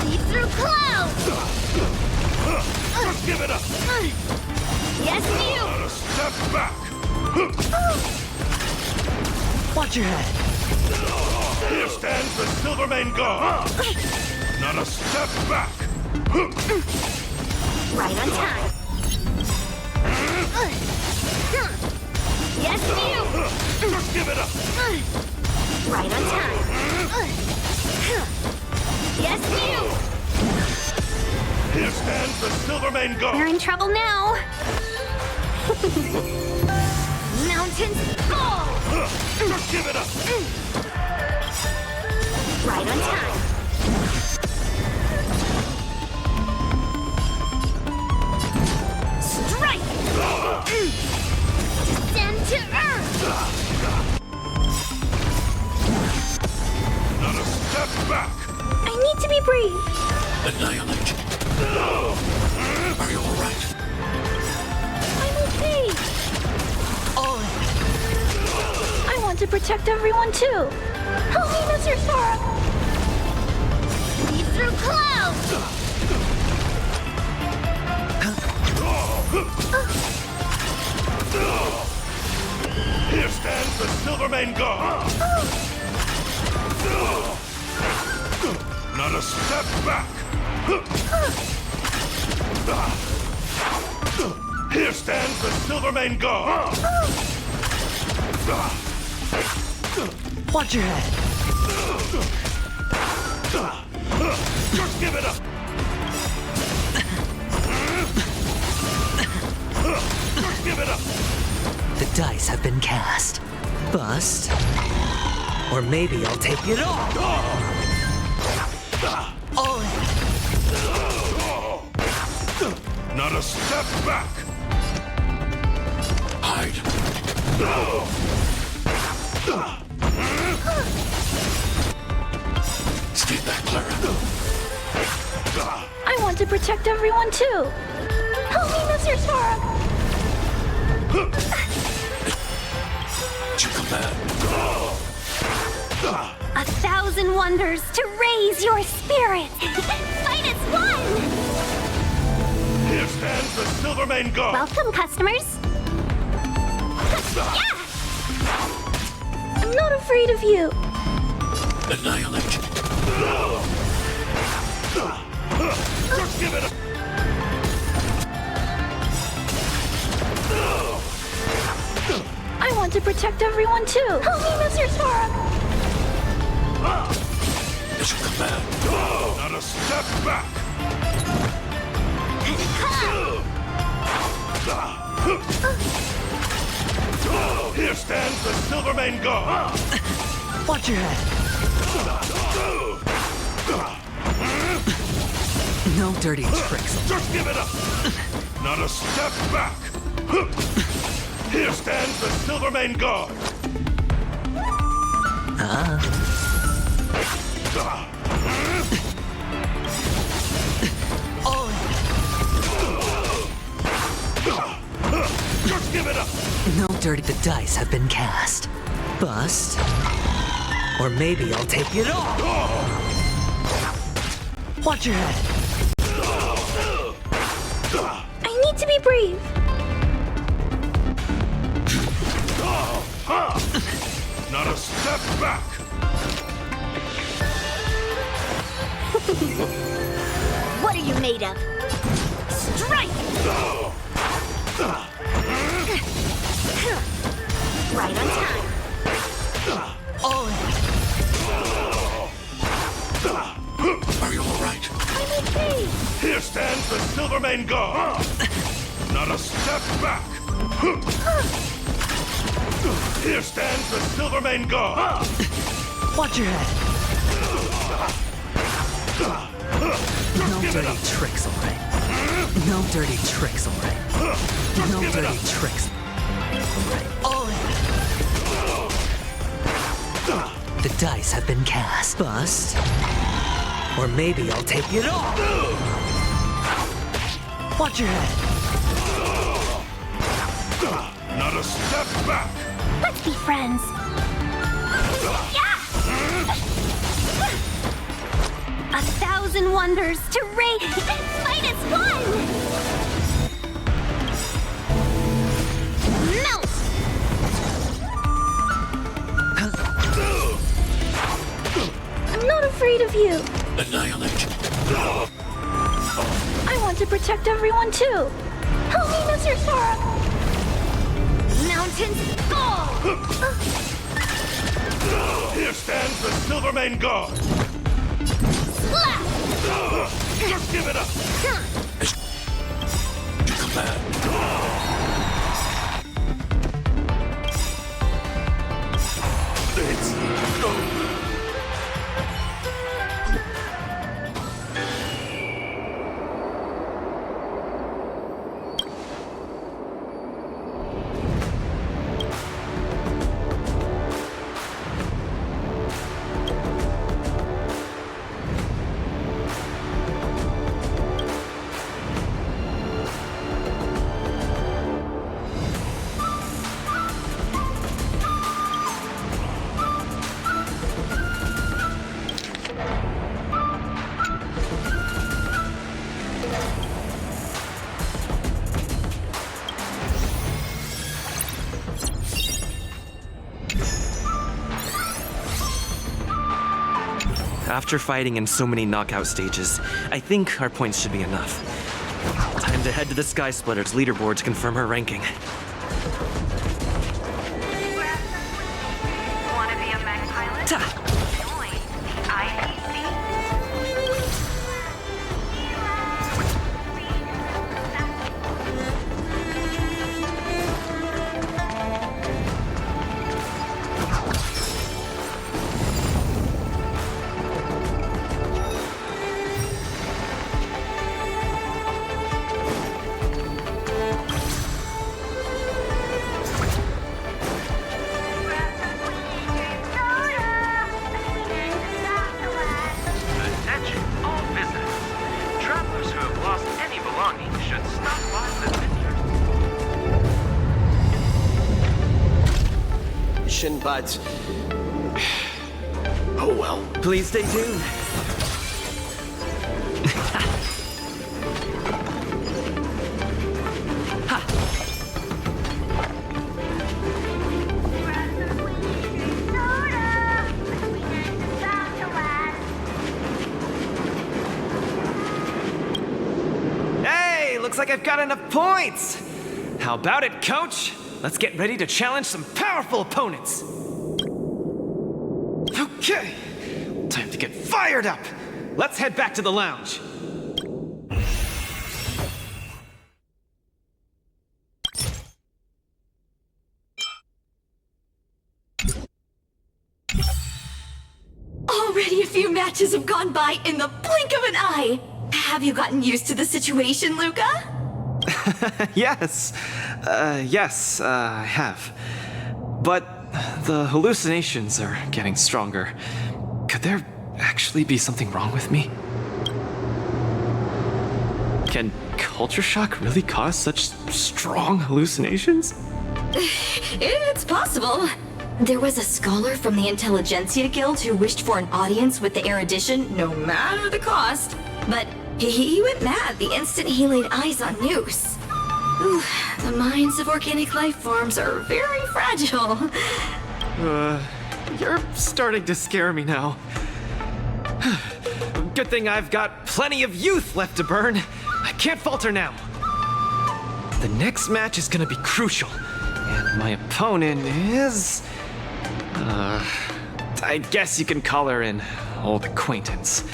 Leap through clouds! Just give it up! Yes, you! Not a step back! Watch your head. Here stands the Silvermane God! Not a step back! Right on time. Yes, you! Just give it up! Right on time. Yes, you! Here stands the Silvermane God! We're in trouble now. Mountains fall! Just give it up! Right on time. Strike! Descend to earth! Not a step back! I need to be brave. Annihilate. Are you alright? I'm okay. I want to protect everyone too. Help me, Mr. Sora. Leap through clouds. Here stands the Silvermane God! Not a step back! Here stands the Silvermane God! Watch your head. Just give it up! Just give it up! The dice have been cast. Bust. Or maybe I'll take it all. All in. Not a step back! Hide. Stay back, Clara. I want to protect everyone too. Help me, Mr. Sora. To command. 1,000 wonders to raise your spirit. Fight as one. Here stands the Silvermane God! Welcome, customers. Yeah! I'm not afraid of you. Annihilate. Just give it up! I want to protect everyone too. Help me, Mr. Sora. To command. Not a step back! Here stands the Silvermane God! Watch your head. No dirty tricks. Just give it up! Not a step back! Here stands the Silvermane God! All in. Just give it up! No dirty. The dice have been cast. Bust. Or maybe I'll take it all. Watch your head. I need to be brave. Not a step back! What are you made of? Strike! Right on time. All in. Are you alright? I'm okay. Here stands the Silvermane God! Not a step back! Here stands the Silvermane God! Watch your head. No dirty tricks, alright? No dirty tricks, alright? No dirty tricks. Alright. All in. The dice have been cast. Bust. Or maybe I'll take it all. Watch your head. Not a step back! Let's be friends. Yeah! 1,000 wonders to rate fight as one! Melt! I'm not afraid of you. Annihilate. I want to protect everyone too. Help me, Mr. Sora. Mountains fall! Here stands the Silvermane Guard. Slap! Just give it up. It's over. After fighting in so many knockout stages, I think our points should be enough. Time to head to the Sky Splitter's leaderboard to confirm her ranking. Want to be a mech pilot? Join the IPC. Attention, all visitors. Travelers who have lost any belongings should stop by the vineyard. Mission, but... oh well. Please stay tuned. Hey, looks like I've got enough points. How about it, Coach? Let's get ready to challenge some powerful opponents. Okay, time to get fired up. Let's head back to the lounge. Already a few matches have gone by in the blink of an eye. Have you gotten used to the situation, Luca? Yes. Yes, I have. But the hallucinations are getting stronger. Could there actually be something wrong with me? Can culture shock really cause such strong hallucinations? It's possible. There was a scholar from the Intelligentsia Guild who wished for an audience with the erudition, no matter the cost. But he went mad the instant he laid eyes on Noose. Ooh, the minds of organic life forms are very fragile. You're starting to scare me now. Good thing I've got plenty of youth left to burn. I can't falter now. The next match is gonna be crucial, and my opponent is... I guess you can call her an old acquaintance.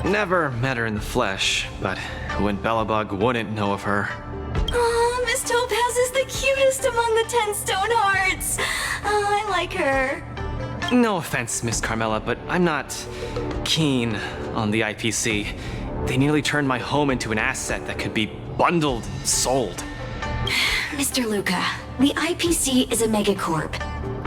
Never met her in the flesh, but who in Belobog wouldn't know of her? Aw, Miss Topaz is the cutest among the 10 stone hearts. I like her. No offense, Miss Carmela, but I'm not keen on the IPC. They nearly turned my home into an asset that could be bundled and sold. Mr. Luca, the IPC is a megacorp.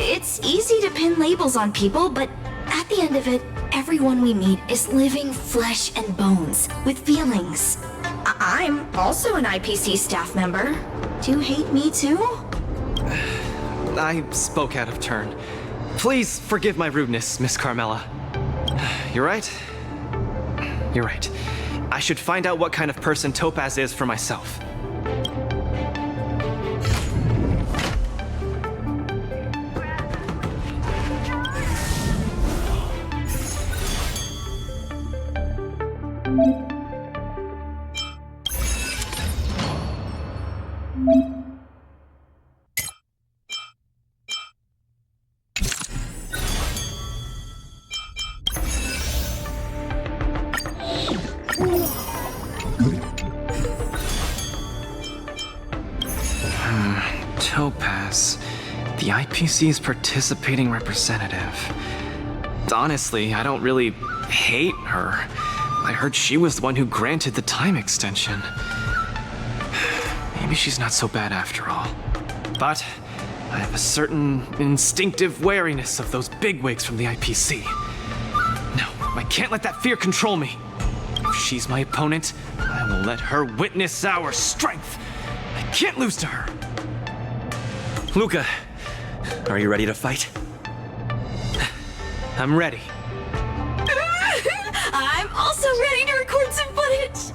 It's easy to pin labels on people, but at the end of it, everyone we meet is living flesh and bones with feelings. I'm also an IPC staff member. Do you hate me too? I spoke out of turn. Please forgive my rudeness, Miss Carmela. You're right. You're right. I should find out what kind of person Topaz is for myself. Topaz, the IPC's participating representative. Honestly, I don't really hate her. I heard she was the one who granted the time extension. Maybe she's not so bad after all. But I have a certain instinctive wariness of those bigwigs from the IPC. No, I can't let that fear control me. If she's my opponent, I will let her witness our strength. I can't lose to her. Luca, are you ready to fight? I'm ready. I'm also ready to record some footage.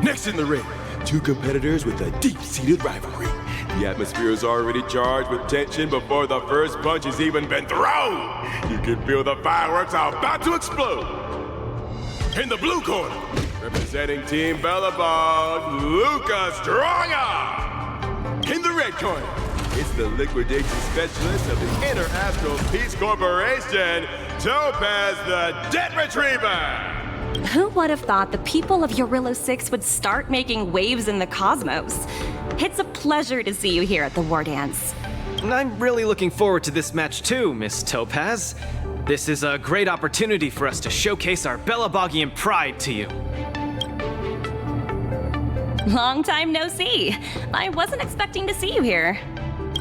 Next in the ring, two competitors with a deep-seated rivalry. The atmosphere is already charged with tension before the first punch has even been thrown. You can feel the fireworks are about to explode. In the blue corner, representing Team Bellabog, Luca Stronga. In the red corner, it's the liquidation specialist of the Interastral Peace Corporation, Topaz the Debt Retriever. Who would have thought the people of Eurillo 6 would start making waves in the cosmos? It's a pleasure to see you here at the Wardance. I'm really looking forward to this match too, Miss Topaz. This is a great opportunity for us to showcase our Bellabogian pride to you. Long time no see. I wasn't expecting to see you here.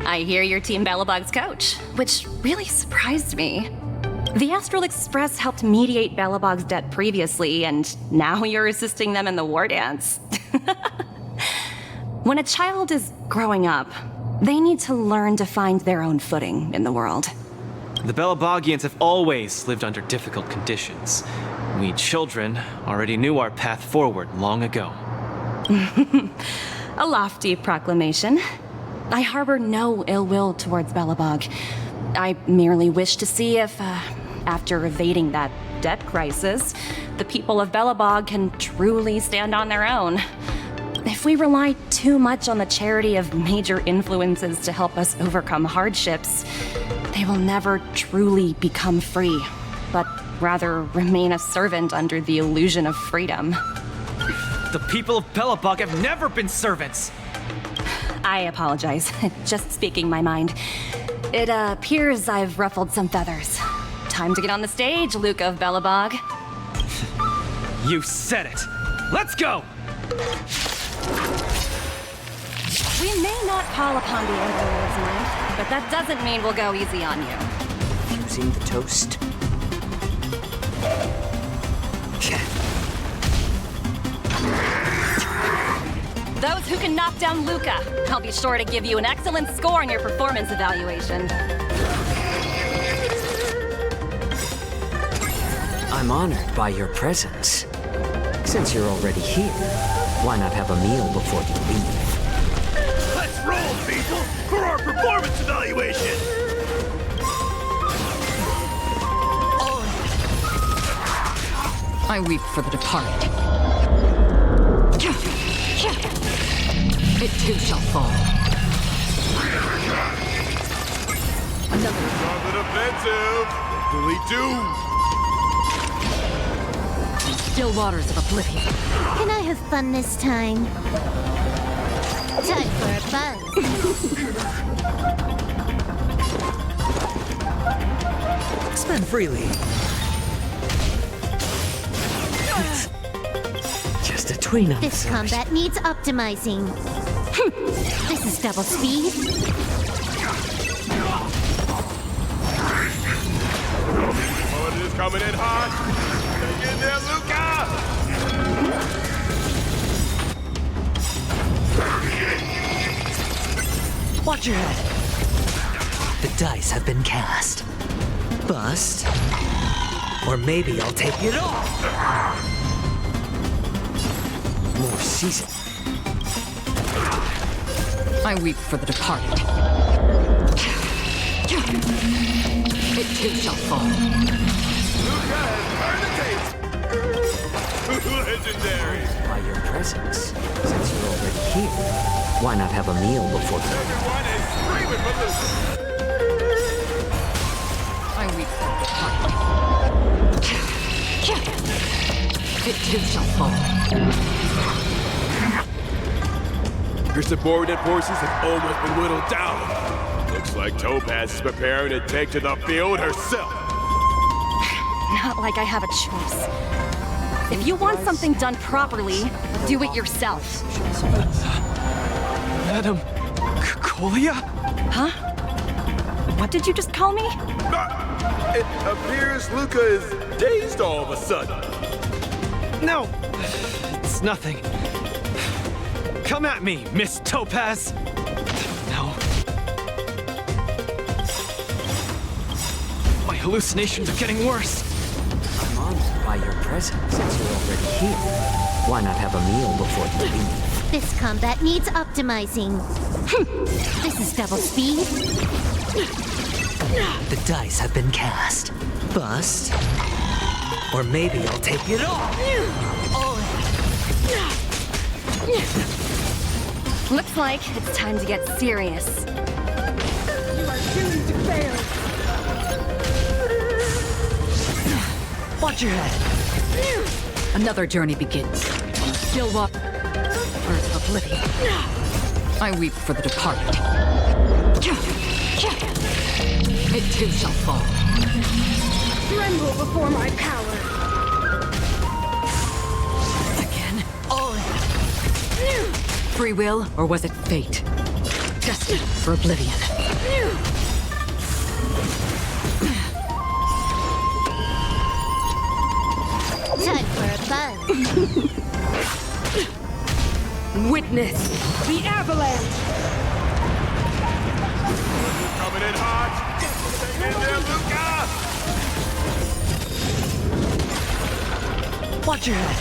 I hear you're Team Bellabog's coach, which really surprised me. The Astral Express helped mediate Bellabog's debt previously, and now you're assisting them in the Wardance. When a child is growing up, they need to learn to find their own footing in the world. The Bellabogians have always lived under difficult conditions. We children already knew our path forward long ago. A lofty proclamation. I harbor no ill will towards Bellabog. I merely wish to see if, after evading that debt crisis, the people of Bellabog can truly stand on their own. If we rely too much on the charity of major influences to help us overcome hardships, they will never truly become free, but rather remain a servant under the illusion of freedom. The people of Bellabog have never been servants! I apologize. Just speaking my mind. It appears I've ruffled some feathers. Time to get on the stage, Luca of Bellabog. You said it! Let's go! We may not call upon the Emperor's might, but that doesn't mean we'll go easy on you. Fusing the toast. Those who can knock down Luca. I'll be sure to give you an excellent score on your performance evaluation. I'm honored by your presence. Since you're already here, why not have a meal before you leave? Let's roll, people, for our performance evaluation! I weep for the departed. It too shall fall. Another. On the defensive. What will he do? Still waters of oblivion. Can I have fun this time? Time for a buzz. Spend freely. Just a tween on This combat needs optimizing. This is double speed. Oh, it is coming in hot. Get in there, Luca! Watch your head. The dice have been cast. Bust. Or maybe I'll take it off. More season. I weep for the departed. It too shall fall. Luca has turned the taste. Legendary. By your presence, since you're already here, why not have a meal before you? Everyone is screaming for Luca. I weep for the departed. It too shall fall. Your subordinate forces have almost been whittled down. Looks like Topaz is preparing to take to the field herself. Not like I have a choice. If you want something done properly, do it yourself. Madam Colia? Huh? What did you just call me? It appears Luca is dazed all of a sudden. No, it's nothing. Come at me, Miss Topaz. No. My hallucinations are getting worse. I'm honored by your presence since you're already here. Why not have a meal before you leave? This combat needs optimizing. This is double speed. The dice have been cast. Bust. Or maybe I'll take it off. Looks like it's time to get serious. You are doomed to fail. Watch your head. Another journey begins. Still waters of oblivion. I weep for the departed. It too shall fall. Tremble before my power. Again. Free will, or was it fate? Destined for oblivion. Time for a buzz. Witness the avalanche! Coming in hot. Take in there, Luca! Watch your head.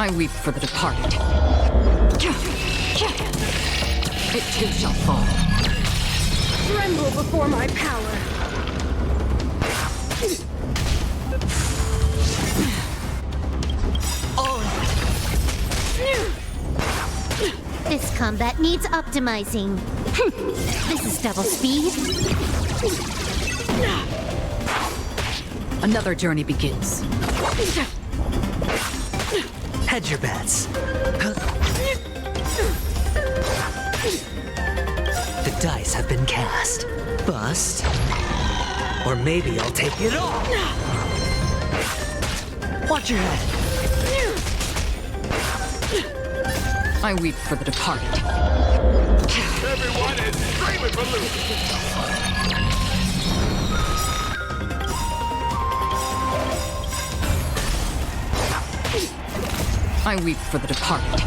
I weep for the departed. It too shall fall. Tremble before my power. This combat needs optimizing. This is double speed. Another journey begins. Hedge your bets. The dice have been cast. Bust. Or maybe I'll take it off. Watch your head. I weep for the departed. Everyone is screaming for Luca. I weep for the departed.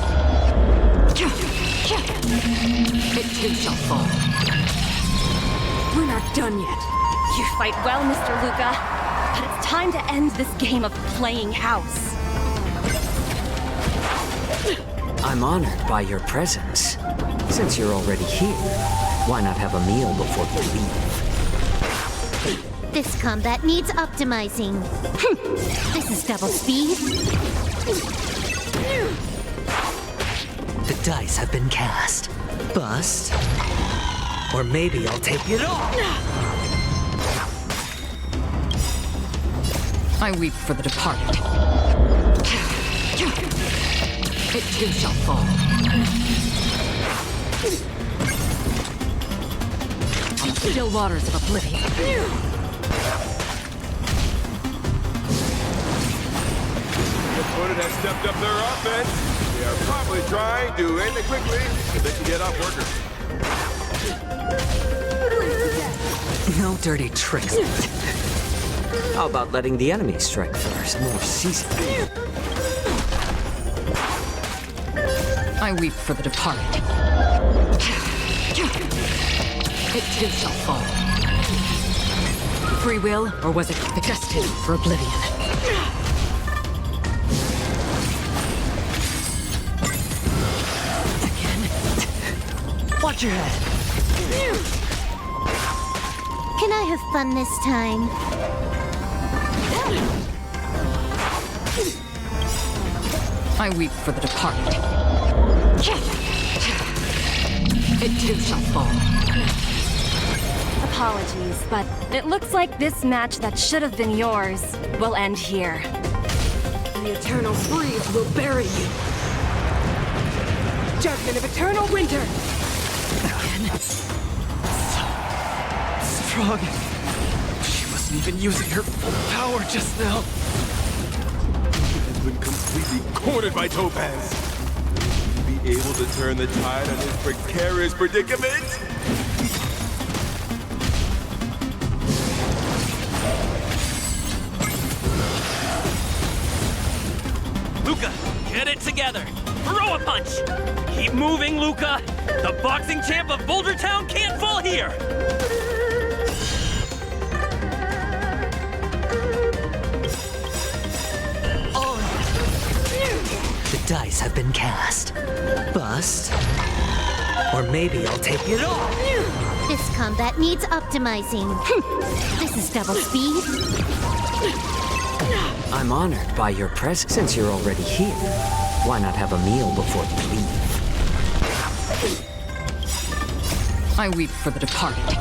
It too shall fall. We're not done yet. You fight well, Mr. Luca, but it's time to end this game of playing house. I'm honored by your presence. Since you're already here, why not have a meal before you leave? This combat needs optimizing. This is double speed. The dice have been cast. Bust. Or maybe I'll take it all. I weep for the departed. It too shall fall. On the still waters of oblivion. The opponent has stepped up their offense. They are probably trying to end it quickly so they can get off workers. No dirty tricks. How about letting the enemy strike first? More seasoned. I weep for the departed. It too shall fall. Free will, or was it destined for oblivion? Again. Watch your head. Can I have fun this time? I weep for the departed. It too shall fall. Apologies, but it looks like this match that should have been yours will end here. The eternal freeze will bury you. Judgment of eternal winter. Again. So strong. She wasn't even using her full power just now. Has been completely cornered by Topaz. Will he be able to turn the tide on his precarious predicament? Luca, get it together. Throw a punch. Keep moving, Luca. The boxing champ of Boulder Town can't fall here. The dice have been cast. Bust. Or maybe I'll take it all. This combat needs optimizing. This is double speed. I'm honored by your presence. Since you're already here, why not have a meal before you leave? I weep for the departed.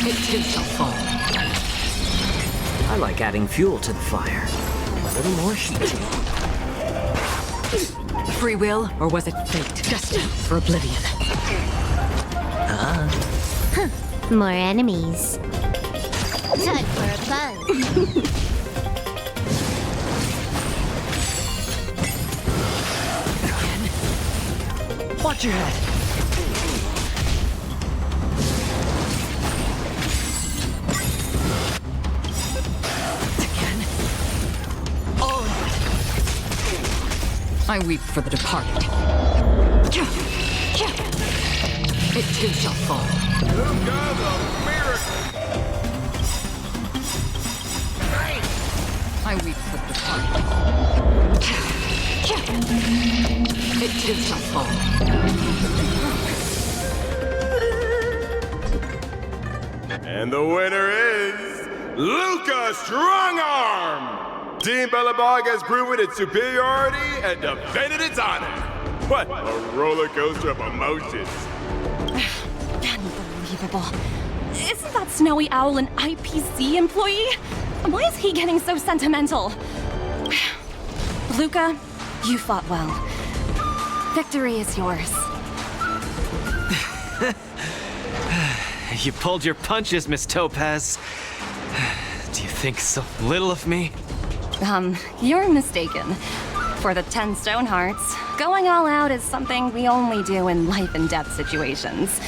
It too shall fall. I like adding fuel to the fire. A little more heat. Free will, or was it fate? Destined for oblivion. More enemies. Time for a buzz. Watch your head. I weep for the departed. It too shall fall. Luca the miracle! I weep for the departed. It too shall fall. And the winner is Luca Strongarm! Team Bellabog has proven its superiority and defended its honor. What a roller coaster of emotions. Unbelievable. Isn't that Snowy Owl an IPC employee? Why is he getting so sentimental? Luca, you fought well. Victory is yours. You pulled your punches, Miss Topaz. Do you think so little of me? You're mistaken. For the 10 Stone Hearts, going all out is something we only do in life-and-death situations.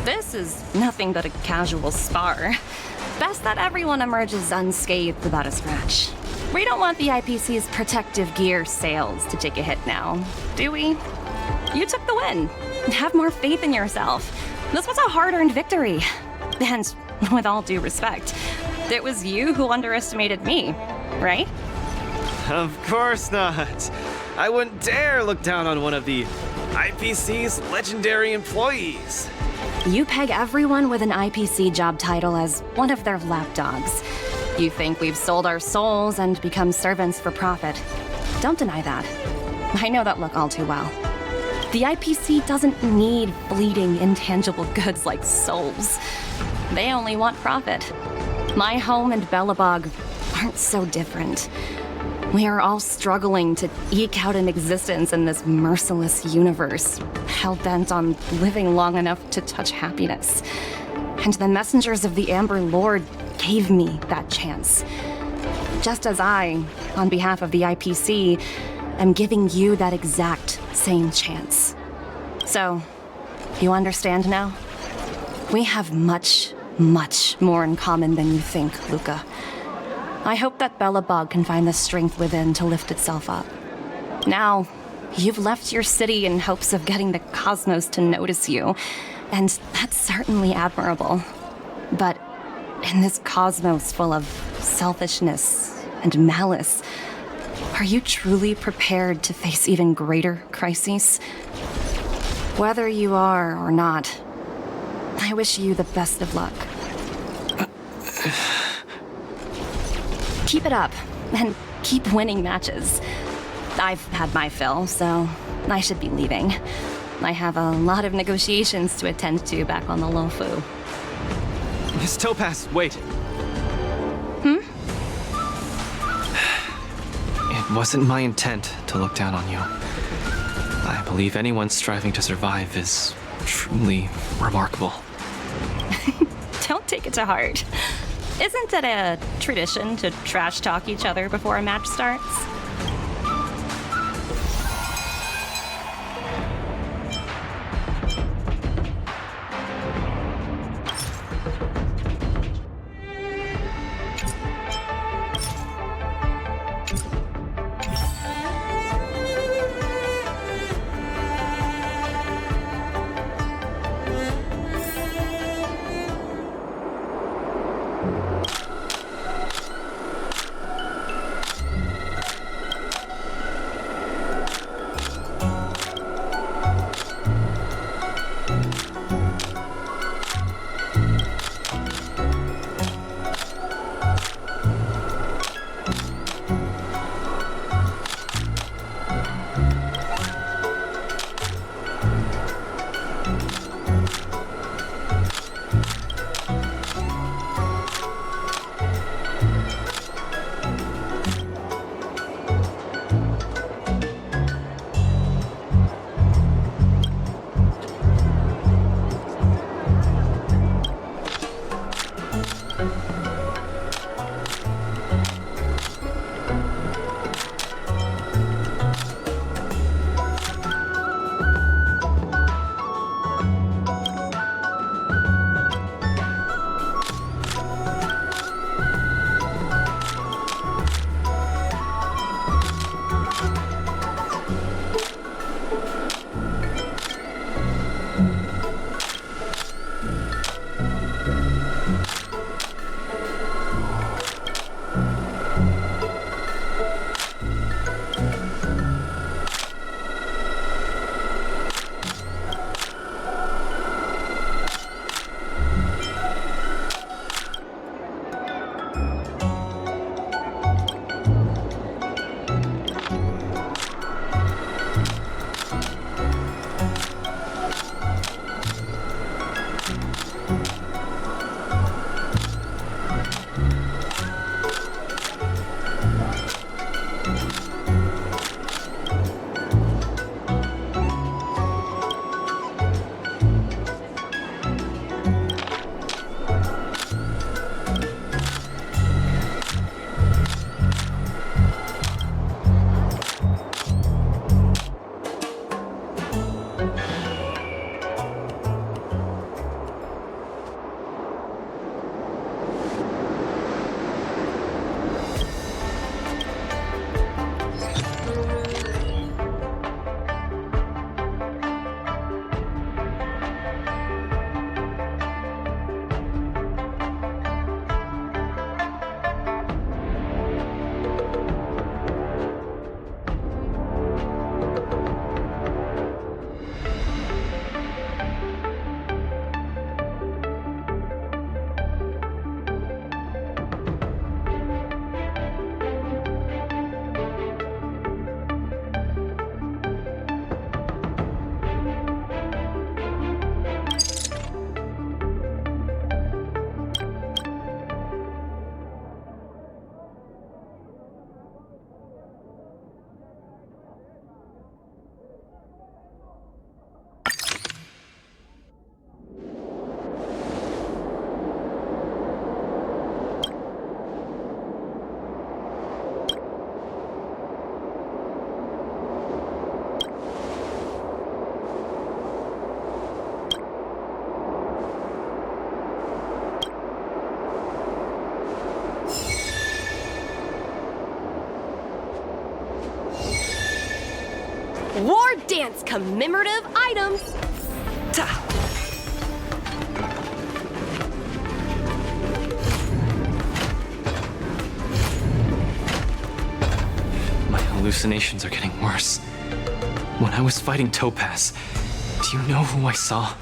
This is nothing but a casual spar. Best that everyone emerges unscathed without a scratch. We don't want the IPC's protective gear sales to take a hit now, do we? You took the win. Have more faith in yourself. This was a hard-earned victory. And with all due respect, it was you who underestimated me, right? Of course not. I wouldn't dare look down on one of the IPC's legendary employees. You peg everyone with an IPC job title as one of their lapdogs. You think we've sold our souls and become servants for profit. Don't deny that. I know that look all too well. The IPC doesn't need fleeting, intangible goods like souls. They only want profit. My home and Belobog aren't so different. We are all struggling to eke out an existence in this merciless universe, hell-bent on living long enough to touch happiness. And the messengers of the Amber Lord gave me that chance. Just as I, on behalf of the IPC, am giving you that exact same chance. So, you understand now? We have much, much more in common than you think, Luca. I hope that Belobog can find the strength within to lift itself up. Now, you've left your city in hopes of getting the cosmos to notice you, and that's certainly admirable. But in this cosmos full of selfishness and malice, are you truly prepared to face even greater crises? Whether you are or not, I wish you the best of luck. Keep it up, and keep winning matches. I've had my fill, so I should be leaving. I have a lot of negotiations to attend to back on the Lofu. Miss Topaz, wait. It wasn't my intent to look down on you. I believe anyone striving to survive is truly remarkable. Don't take it to heart. Isn't it a tradition to trash talk each other before a match starts? Wardance commemorative items. My hallucinations are getting worse. When I was fighting Topaz, do you know who I saw?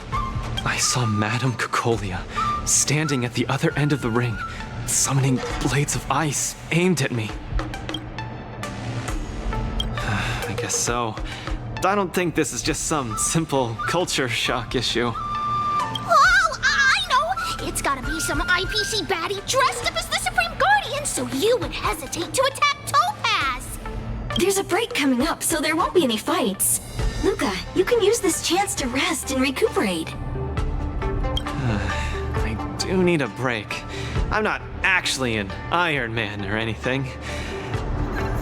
I saw Madame Cocolia standing at the other end of the ring, summoning blades of ice aimed at me. I guess so. I don't think this is just some simple culture shock issue. Oh, I know! It's gotta be some IPC baddie dressed up as the Supreme Guardian so you would hesitate to attack Topaz! There's a break coming up, so there won't be any fights. Luca, you can use this chance to rest and recuperate. I do need a break. I'm not actually an Iron Man or anything.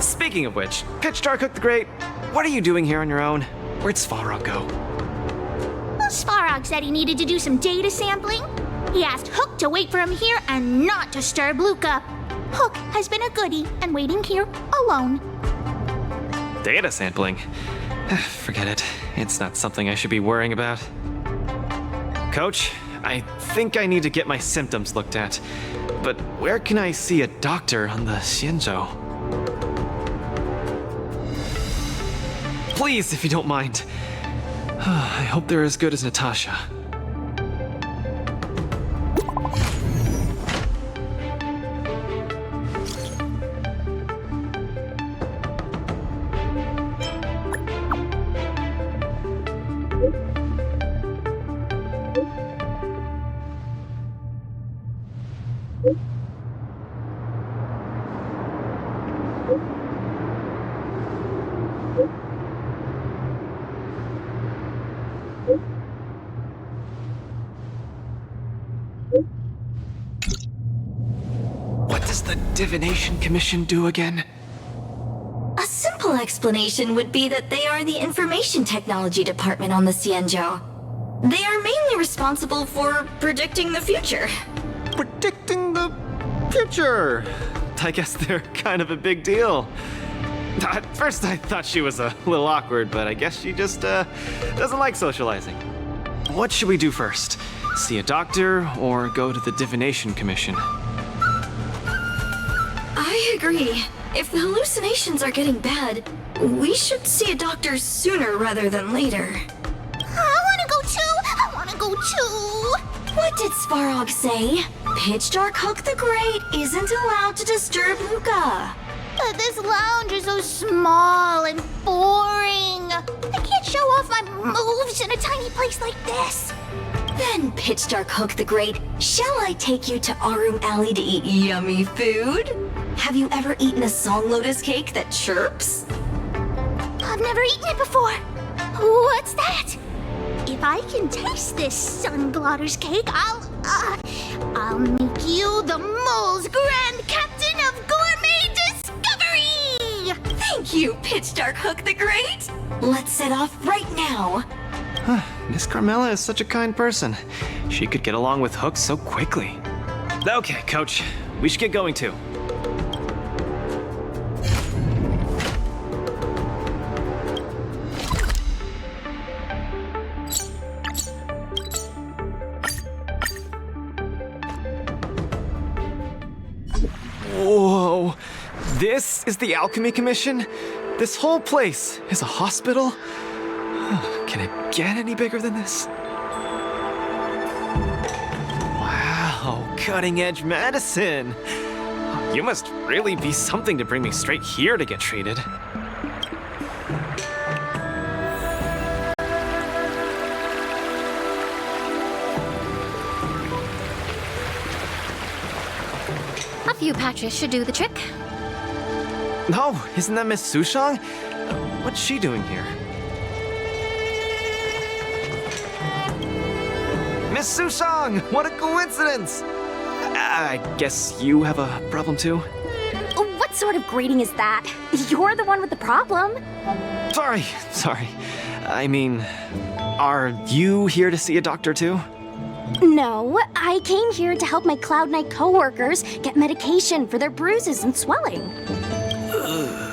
Speaking of which, Pitch Dark the Great, what are you doing here on your own? Where'd Svarog go? Well, Svarog said he needed to do some data sampling. He asked Hook to wait for him here and not disturb Luca. Hook has been a goodie and waiting here alone. Data sampling? Forget it. It's not something I should be worrying about. Coach, I think I need to get my symptoms looked at. But where can I see a doctor on the Xianzhou? Please, if you don't mind. I hope they're as good as Natasha. What does the Divination Commission do again? A simple explanation would be that they are the Information Technology Department on the Xianzhou. They are mainly responsible for predicting the future. Predicting the future? I guess they're kind of a big deal. At first I thought she was a little awkward, but I guess she just doesn't like socializing. What should we do first? See a doctor or go to the Divination Commission? I agree. If the hallucinations are getting bad, we should see a doctor sooner rather than later. I wanna go too! I wanna go too! What did Svarog say? Pitch Dark Hook the Great isn't allowed to disturb Luca. But this lounge is so small and boring. I can't show off my moves in a tiny place like this. Then, Pitch Dark Hook the Great, shall I take you to Arum Alley to eat yummy food? Have you ever eaten a song lotus cake that chirps? I've never eaten it before. What's that? If I can taste this sun blotters cake, I'll make you the mole's grand captain of gourmet discovery! Thank you, Pitch Dark Hook the Great! Let's set off right now. Miss Carmela is such a kind person. She could get along with Hook so quickly. Okay, Coach. We should get going too. Whoa! This is the Alchemy Commission? This whole place is a hospital? Can it get any bigger than this? Wow, cutting-edge medicine! You must really be something to bring me straight here to get treated. A few patches should do the trick. No, isn't that Miss Sushang? What's she doing here? Miss Sushang! What a coincidence! I guess you have a problem too? What sort of greeting is that? You're the one with the problem. Sorry. I mean, are you here to see a doctor too? No, I came here to help my Cloud Knight coworkers get medication for their bruises and swelling.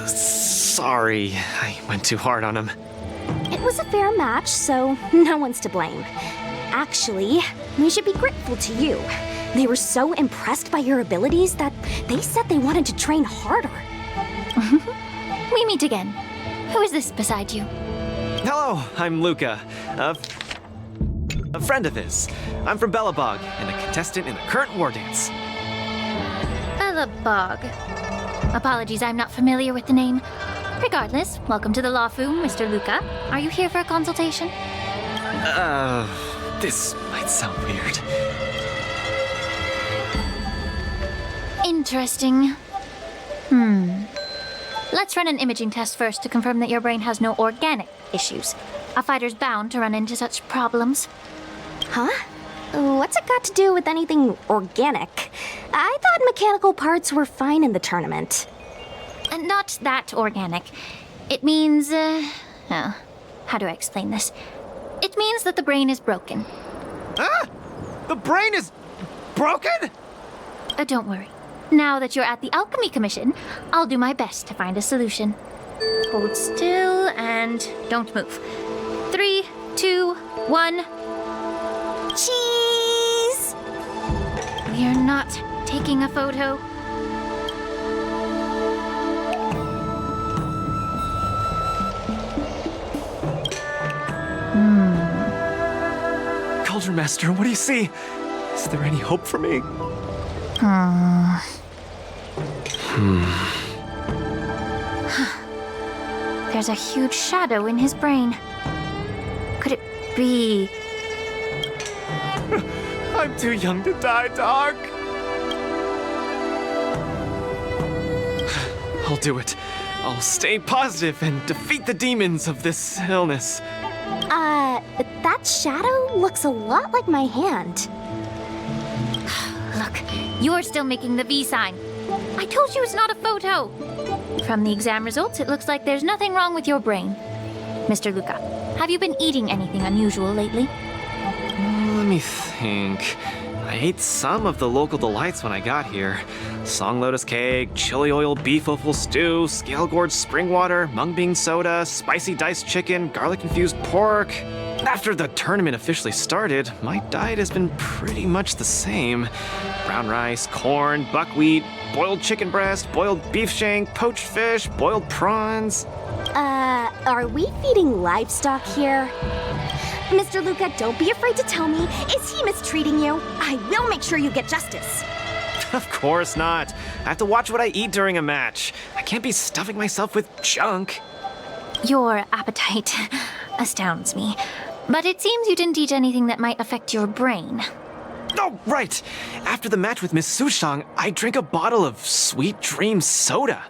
Sorry, I went too hard on him. It was a fair match, so no one's to blame. Actually, we should be grateful to you. They were so impressed by your abilities that they said they wanted to train harder. We meet again. Who is this beside you? Hello, I'm Luca. A friend of his. I'm from Belobog, and a contestant in the current Wardance. Belobog. Apologies, I'm not familiar with the name. Regardless, welcome to the Lawfu, Mr. Luca. Are you here for a consultation? This might sound weird. Interesting. Let's run an imaging test first to confirm that your brain has no organic issues. A fighter's bound to run into such problems. Huh? What's it got to do with anything organic? I thought mechanical parts were fine in the tournament. And not that organic. It means, how do I explain this? It means that the brain is broken. Ah! The brain is broken? Don't worry. Now that you're at the Alchemy Commission, I'll do my best to find a solution. Hold still and don't move. 3, 2, 1. Cheese! We are not taking a photo. Cauldron Master, what do you see? Is there any hope for me? There's a huge shadow in his brain. Could it be... I'm too young to die, Doc. I'll do it. I'll stay positive and defeat the demons of this illness. That shadow looks a lot like my hand. Look, you're still making the V sign. I told you it's not a photo. From the exam results, it looks like there's nothing wrong with your brain. Mr. Luca, have you been eating anything unusual lately? Let me think. I ate some of the local delights when I got here. Song lotus cake, chili oil beef offal stew, scale gorge spring water, mung bean soda, spicy diced chicken, garlic infused pork. After the tournament officially started, my diet has been pretty much the same. Brown rice, corn, buckwheat, boiled chicken breast, boiled beef shank, poached fish, boiled prawns. Are we feeding livestock here? Mr. Luca, don't be afraid to tell me. Is he mistreating you? I will make sure you get justice. Of course not. I have to watch what I eat during a match. I can't be stuffing myself with junk. Your appetite astounds me. But it seems you didn't eat anything that might affect your brain. Oh, right. After the match with Miss Sushang, I drank a bottle of Sweet Dream soda.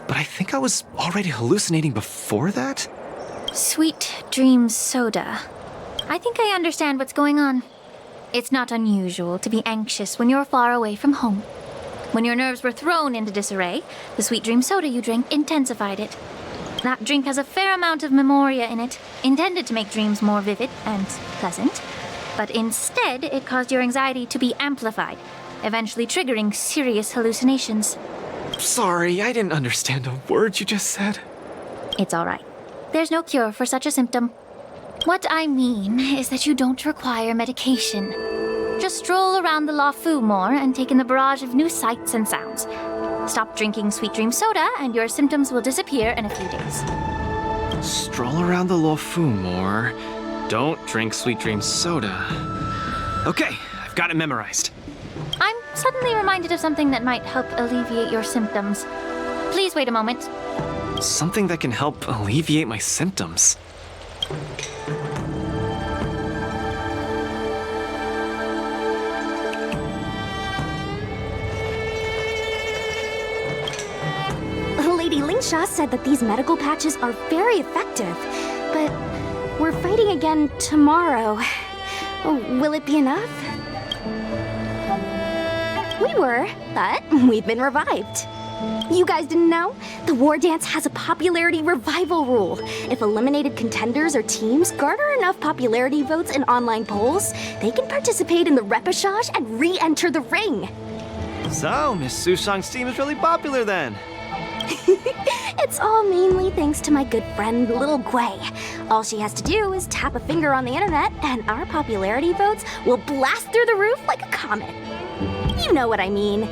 But I think I was already hallucinating before that? Sweet Dream soda. I think I understand what's going on. It's not unusual to be anxious when you're far away from home. When your nerves were thrown into disarray, the Sweet Dream soda you drank intensified it. That drink has a fair amount of memoria in it, intended to make dreams more vivid and pleasant. But instead, it caused your anxiety to be amplified, eventually triggering serious hallucinations. Sorry, I didn't understand a word you just said. It's all right. There's no cure for such a symptom. What I mean is that you don't require medication. Just stroll around the Lawfu more and take in the barrage of new sights and sounds. Stop drinking Sweet Dream soda and your symptoms will disappear in a few days. Stroll around the Lawfu more. Don't drink Sweet Dream soda. Okay, I've got it memorized. I'm suddenly reminded of something that might help alleviate your symptoms. Please wait a moment. Something that can help alleviate my symptoms. Lady Lingsha said that these medical patches are very effective, but we're fighting again tomorrow. Will it be enough? We were, but we've been revived. You guys didn't know? The Wardance has a popularity revival rule. If eliminated contenders or teams garner enough popularity votes in online polls, they can participate in the repechage and re-enter the ring. So, Miss Sushang's team is really popular then. It's all mainly thanks to my good friend, Little Gwei. All she has to do is tap a finger on the internet, and our popularity votes will blast through the roof like a comet. You know what I mean.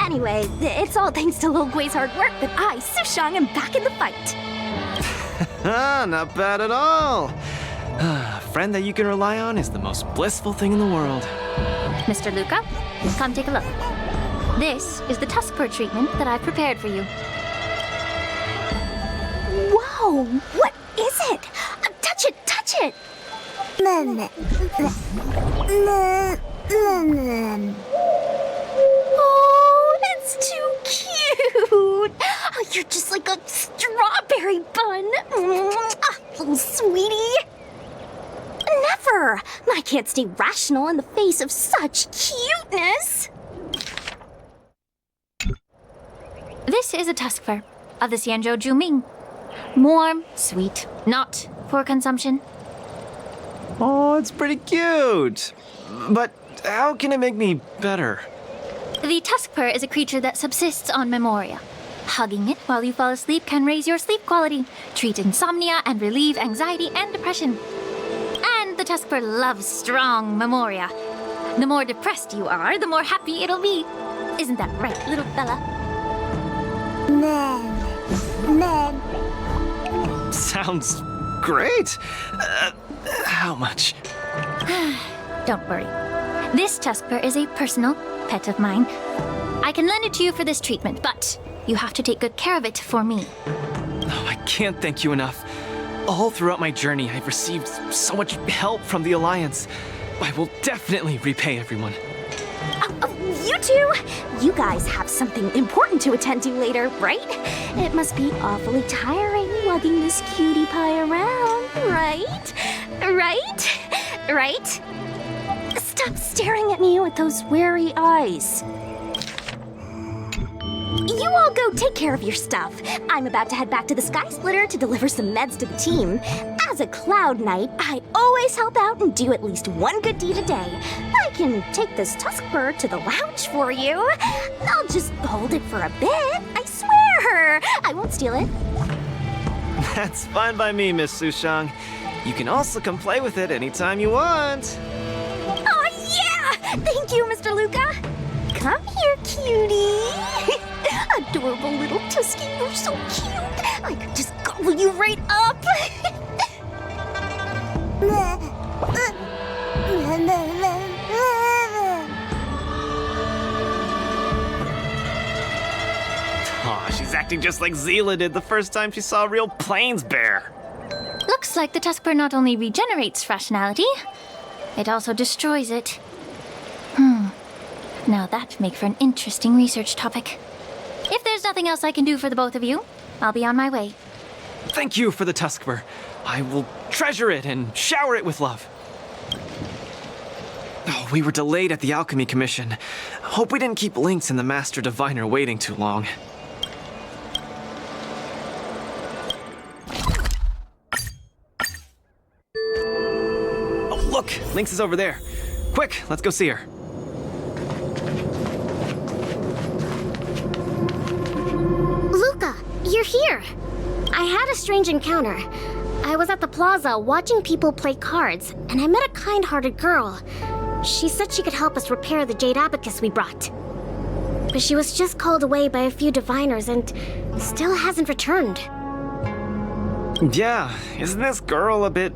Anyway, it's all thanks to Lil Gwei's hard work that I, Sushang, am back in the fight. Not bad at all. A friend that you can rely on is the most blissful thing in the world. Mr. Luca, come take a look. This is the tusk fur treatment that I've prepared for you. Whoa! What is it? Touch it! Touch it! Oh, it's too cute! Oh, you're just like a strawberry bun. Little sweetie. Never! I can't stay rational in the face of such cuteness. This is a tusk fur of the Xianzhou Juming. Warm, sweet, not for consumption. Oh, it's pretty cute. But how can it make me better? The tusk fur is a creature that subsists on memoria. Hugging it while you fall asleep can raise your sleep quality, treat insomnia, and relieve anxiety and depression. And the tusk fur loves strong memoria. The more depressed you are, the more happy it'll be. Isn't that right, little fella? Sounds great. How much? Don't worry. This tusk fur is a personal pet of mine. I can lend it to you for this treatment, but you have to take good care of it for me. Oh, I can't thank you enough. All throughout my journey, I've received so much help from the Alliance. I will definitely repay everyone. You two? You guys have something important to attend to later, right? It must be awfully tiring lugging this cutie pie around, right? Right? Stop staring at me with those wary eyes. You all go take care of your stuff. I'm about to head back to the Sky Splitter to deliver some meds to the team. As a Cloud Knight, I always help out and do at least one good deed a day. I can take this tusk fur to the lounge for you. I'll just hold it for a bit, I swear. I won't steal it. That's fine by me, Miss Sushang. You can also come play with it anytime you want. Oh, yeah! Thank you, Mr. Luca. Come here, cutie. Adorable little Tusky, you're so cute. I could just gobble you right up. Aw, she's acting just like Zila did the first time she saw a real plains bear. Looks like the tusk fur not only regenerates rationality, it also destroys it. Now that'd make for an interesting research topic. If there's nothing else I can do for the both of you, I'll be on my way. Thank you for the tusk fur. I will treasure it and shower it with love. Oh, we were delayed at the Alchemy Commission. Hope we didn't keep Lynx and the Master Diviner waiting too long. Oh, look! Lynx is over there. Quick, let's go see her. Luca, you're here. I had a strange encounter. I was at the plaza watching people play cards, and I met a kind-hearted girl. She said she could help us repair the jade abacus we brought. But she was just called away by a few diviners and still hasn't returned. Yeah, isn't this girl a bit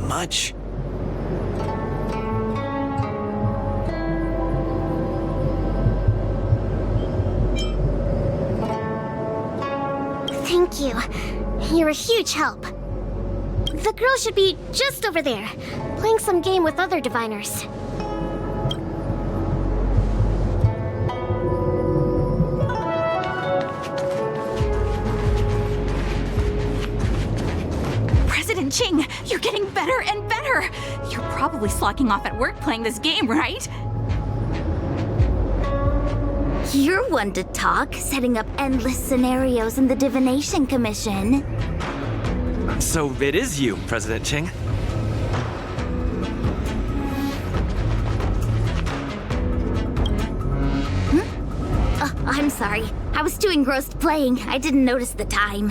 much? Thank you. You're a huge help. The girl should be just over there, playing some game with other diviners. President Ching, you're getting better and better! You're probably slacking off at work playing this game, right? You're one to talk, setting up endless scenarios in the Divination Commission. So it is you, President Ching. sorry. I was too engrossed playing. I didn't notice the time.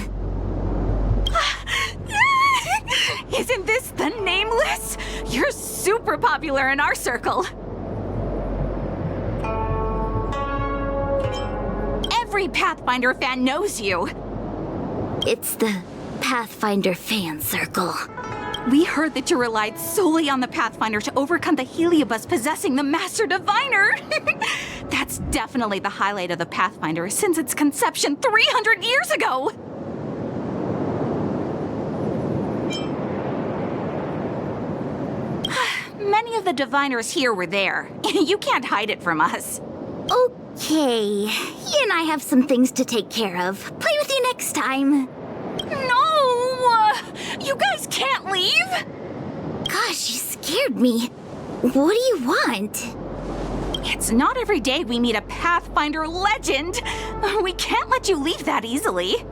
Isn't this the Nameless? You're super popular in our circle. Every Pathfinder fan knows you. It's the Pathfinder fan circle. We heard that you relied solely on the Pathfinder to overcome the Heliobus possessing the Master Diviner. That's definitely the highlight of the Pathfinder since its conception 300 years ago. Many of the diviners here were there. You can't hide it from us. Okay, he and I have some things to take care of. Play with you next time. No! You guys can't leave! Gosh, you scared me. What do you want? It's not every day we meet a Pathfinder legend. We can't let you leave that easily.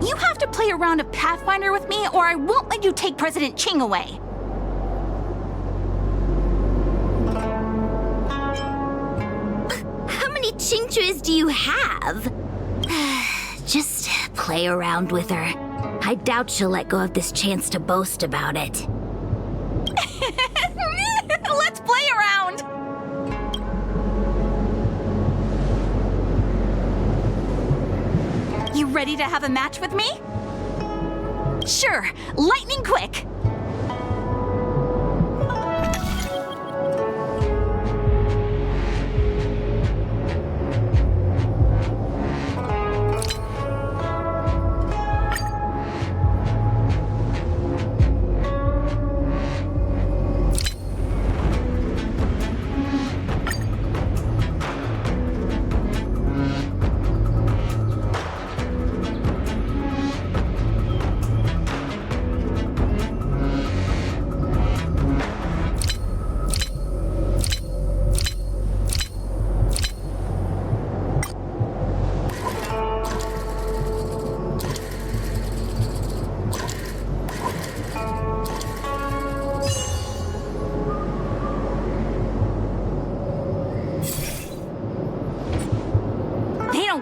You have to play a round of Pathfinder with me, or I won't let you take President Ching away. How many Chingchuas do you have? Just play around with her. I doubt she'll let go of this chance to boast about it. Let's play around! You ready to have a match with me? Sure, lightning quick!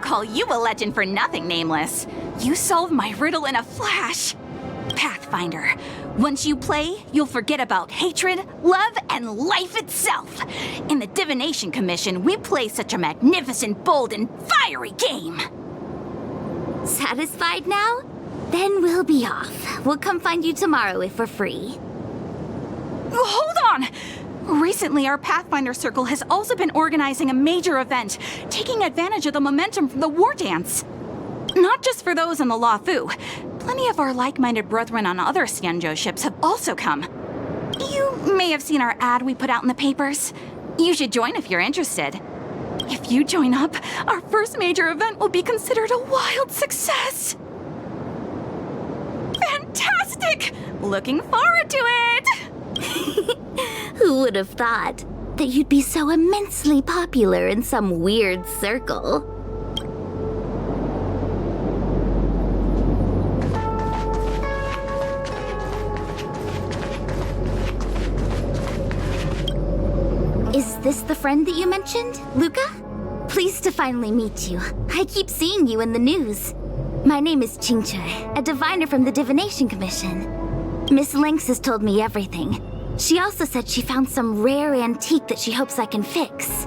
Call you a legend for nothing, Nameless. You solved my riddle in a flash. Pathfinder, once you play, you'll forget about hatred, love, and life itself. In the Divination Commission, we play such a magnificent, bold, and fiery game. Satisfied now? Then we'll be off. We'll come find you tomorrow if we're free. Hold on! Recently, our Pathfinder Circle has also been organizing a major event, taking advantage of the momentum from the Wardance. Not just for those in the Luofu. Plenty of our like-minded brethren on other Xianzhou ships have also come. You may have seen our ad we put out in the papers. You should join if you're interested. If you join up, our first major event will be considered a wild success. Fantastic! Looking forward to it! Who would have thought that you'd be so immensely popular in some weird circle? Is this the friend that you mentioned, Luca? Pleased to finally meet you. I keep seeing you in the news. My name is Qingche, a diviner from the Divination Commission. Miss Lynx has told me everything. She also said she found some rare antique that she hopes I can fix.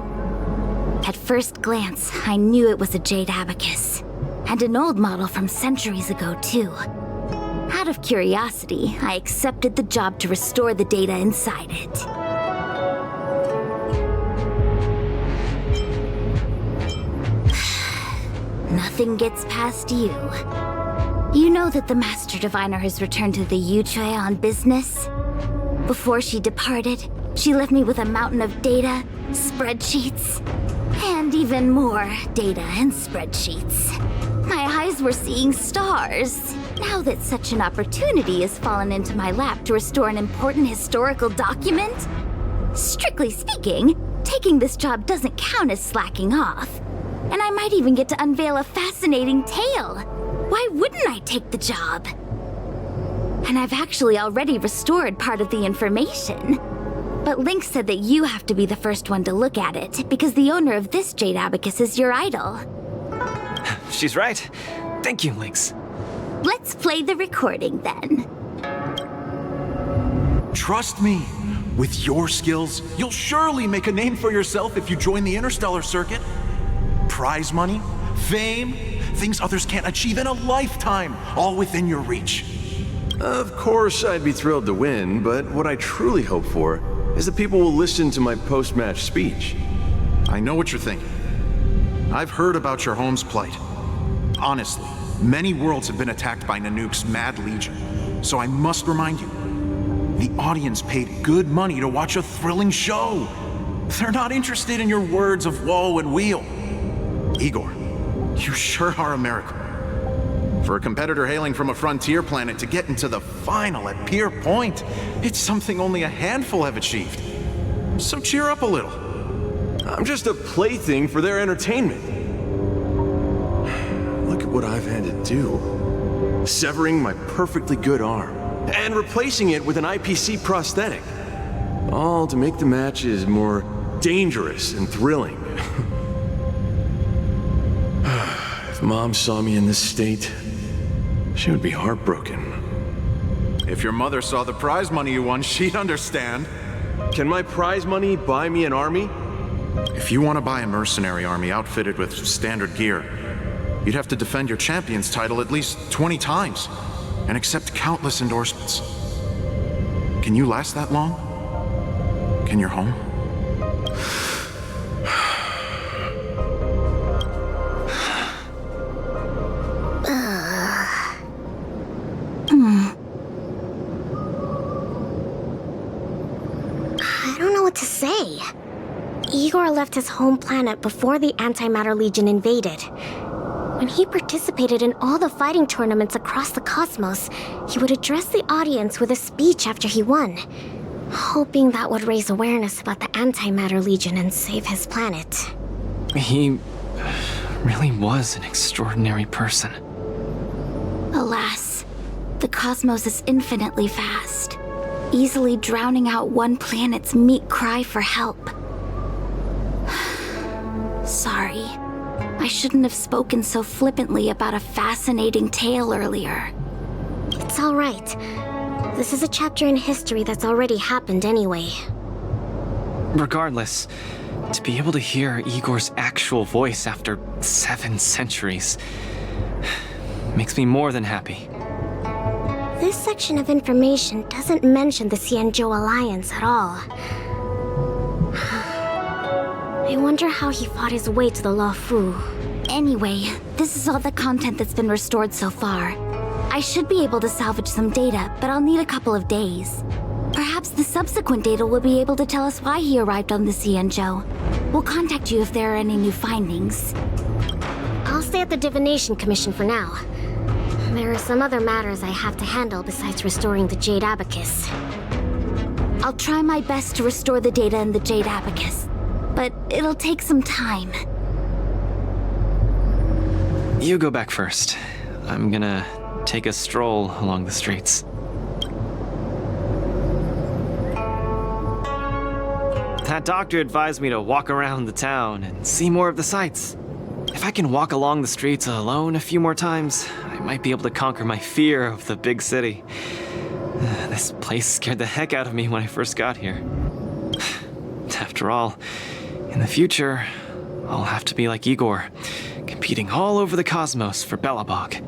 At first glance, I knew it was a jade abacus. And an old model from centuries ago, too. Out of curiosity, I accepted the job to restore the data inside it. Nothing gets past you. You know that the Master Diviner has returned to the Yuchui on business? Before she departed, she left me with a mountain of data, spreadsheets, and even more data and spreadsheets. My eyes were seeing stars. Now that such an opportunity has fallen into my lap to restore an important historical document, strictly speaking, taking this job doesn't count as slacking off. And I might even get to unveil a fascinating tale. Why wouldn't I take the job? And I've actually already restored part of the information. But Link said that you have to be the first one to look at it, because the owner of this Jade Abacus is your idol. She's right. Thank you, Lynx. Let's play the recording then. Trust me, with your skills, you'll surely make a name for yourself if you join the Interstellar Circuit. Prize money, fame, things others can't achieve in a lifetime, all within your reach. Of course, I'd be thrilled to win, but what I truly hope for is that people will listen to my post-match speech. I know what you're thinking. I've heard about your home's plight. Honestly, many worlds have been attacked by Nanook's Mad Legion, so I must remind you, the audience paid good money to watch a thrilling show. They're not interested in your words of woe and weal. Igor, you sure are a miracle. For a competitor hailing from a frontier planet to get into the final at Pier Point, it's something only a handful have achieved. So cheer up a little. I'm just a plaything for their entertainment. Look at what I've had to do. Severing my perfectly good arm and replacing it with an IPC prosthetic. All to make the matches more dangerous and thrilling. If Mom saw me in this state, she would be heartbroken. If your mother saw the prize money you won, she'd understand. Can my prize money buy me an army? If you want to buy a mercenary army outfitted with standard gear, you'd have to defend your champion's title at least 20 times and accept countless endorsements. Can you last that long? Can your home? I don't know what to say. Igor left his home planet before the Antimatter Legion invaded. When he participated in all the fighting tournaments across the cosmos, he would address the audience with a speech after he won, hoping that would raise awareness about the Antimatter Legion and save his planet. He really was an extraordinary person. Alas, the cosmos is infinitely vast, easily drowning out one planet's meek cry for help. Sorry. I shouldn't have spoken so flippantly about a fascinating tale earlier. It's all right. This is a chapter in history that's already happened anyway. Regardless, to be able to hear Igor's actual voice after 7 centuries makes me more than happy. This section of information doesn't mention the Xianzhou Alliance at all. I wonder how he fought his way to the Luofu. Anyway, this is all the content that's been restored so far. I should be able to salvage some data, but I'll need a couple of days. Perhaps the subsequent data will be able to tell us why he arrived on the Xianzhou. We'll contact you if there are any new findings. I'll stay at the Divination Commission for now. There are some other matters I have to handle besides restoring the Jade Abacus. I'll try my best to restore the data in the Jade Abacus, but it'll take some time. You go back first. I'm gonna take a stroll along the streets. That doctor advised me to walk around the town and see more of the sights. If I can walk along the streets alone a few more times, I might be able to conquer my fear of the big city. This place scared the heck out of me when I first got here. After all, in the future, I'll have to be like Igor, competing all over the cosmos for Belobog.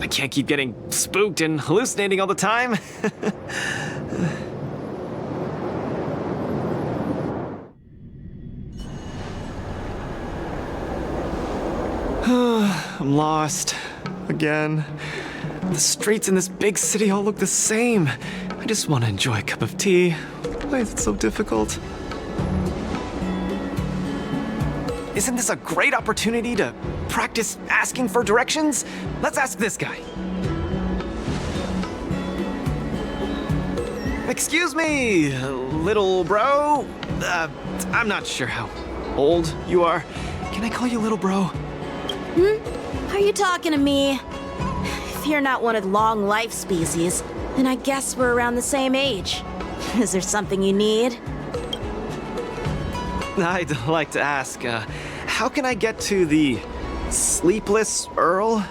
I can't keep getting spooked and hallucinating all the time. I'm lost. Again. The streets in this big city all look the same. I just want to enjoy a cup of tea. Why is it so difficult? Isn't this a great opportunity to practice asking for directions? Let's ask this guy. Excuse me, little bro? I'm not sure how old you are. Can I call you little bro? Are you talking to me? If you're not one of the long life species, then I guess we're around the same age. Is there something you need? I'd like to ask, how can I get to the Sleepless Earl?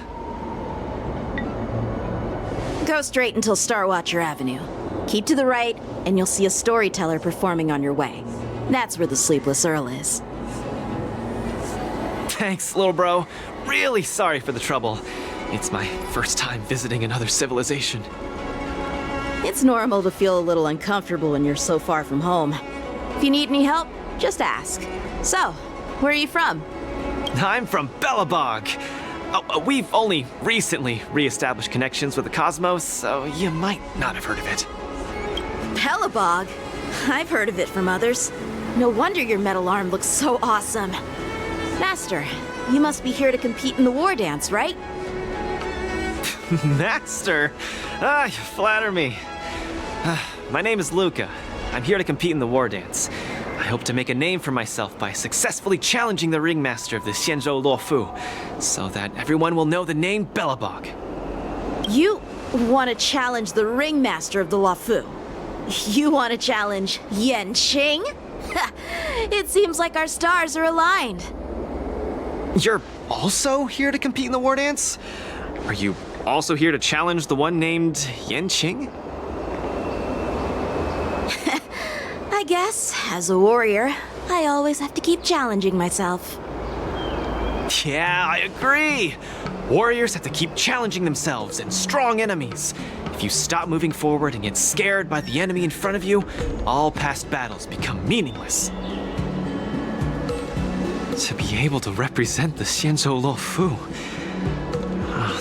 Go straight until Starwatcher Avenue. Keep to the right, and you'll see a storyteller performing on your way. That's where the Sleepless Earl is. Thanks, little bro. Really sorry for the trouble. It's my first time visiting another civilization. It's normal to feel a little uncomfortable when you're so far from home. If you need any help, just ask. So, where are you from? I'm from Belobog. We've only recently re-established connections with the cosmos, so you might not have heard of it. Belobog? I've heard of it from others. No wonder your metal arm looks so awesome. Master, you must be here to compete in the Wardance, right? Master? You flatter me. My name is Luca. I'm here to compete in the Wardance. I hope to make a name for myself by successfully challenging the ringmaster of the Xianzhou Luofu, so that everyone will know the name Belobog. You want to challenge the ringmaster of the Luofu? You want to challenge Yanqing? It seems like our stars are aligned. You're also here to compete in the Wardance? Are you also here to challenge the one named Yanqing? I guess, as a warrior, I always have to keep challenging myself. Yeah, I agree! Warriors have to keep challenging themselves and strong enemies. If you stop moving forward and get scared by the enemy in front of you, all past battles become meaningless. To be able to represent the Xianzhou Luofu,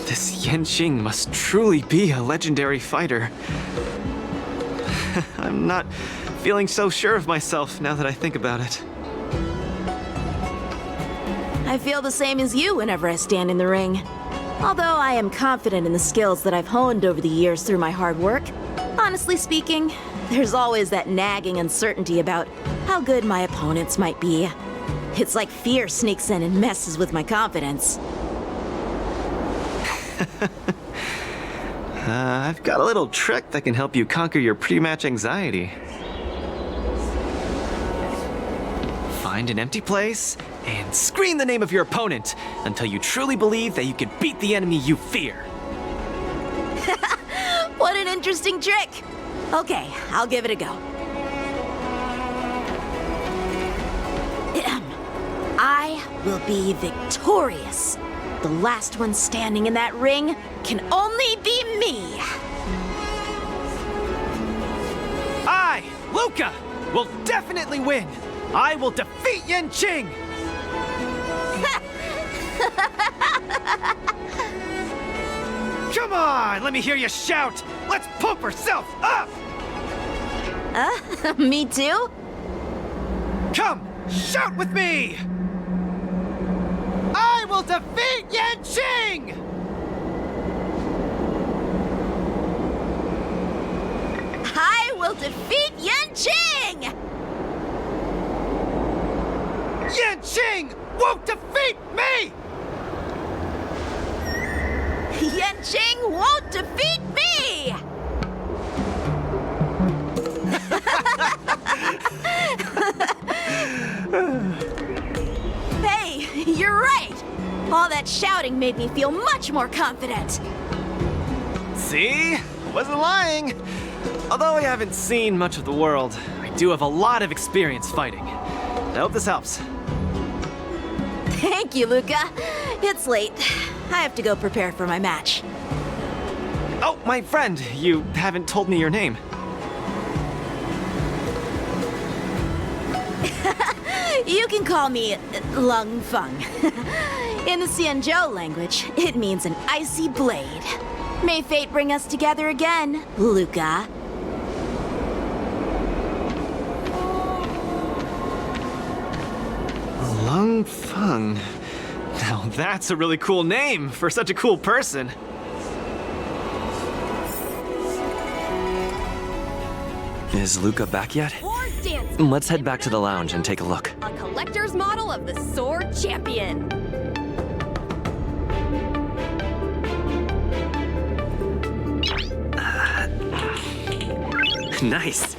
this Yanqing must truly be a legendary fighter. I'm not feeling so sure of myself now that I think about it. I feel the same as you whenever I stand in the ring. Although I am confident in the skills that I've honed over the years through my hard work, honestly speaking, there's always that nagging uncertainty about how good my opponents might be. It's like fear sneaks in and messes with my confidence. I've got a little trick that can help you conquer your pre-match anxiety. Find an empty place and scream the name of your opponent until you truly believe that you can beat the enemy you fear. What an interesting trick! Okay, I'll give it a go. I will be victorious. The last one standing in that ring can only be me. I, Luca, will definitely win. I will defeat Yanqing. Come on, let me hear you shout. Let's pump ourselves up. Me too? Come, shout with me. I will defeat Yanqing! I will defeat Yanqing! Yanqing won't defeat me! Yanqing won't defeat me! Hey, you're right! All that shouting made me feel much more confident. See? Wasn't lying. Although I haven't seen much of the world, I do have a lot of experience fighting. I hope this helps. Thank you, Luca. It's late. I have to go prepare for my match. Oh, my friend, you haven't told me your name. You can call me Lung Feng. In the Xianzhou language, it means an icy blade. May fate bring us together again, Luca. Lung Feng. Now that's a really cool name for such a cool person. Is Luca back yet? Let's head back to the lounge and take a look. A collector's model of the Sword Champion. Nice.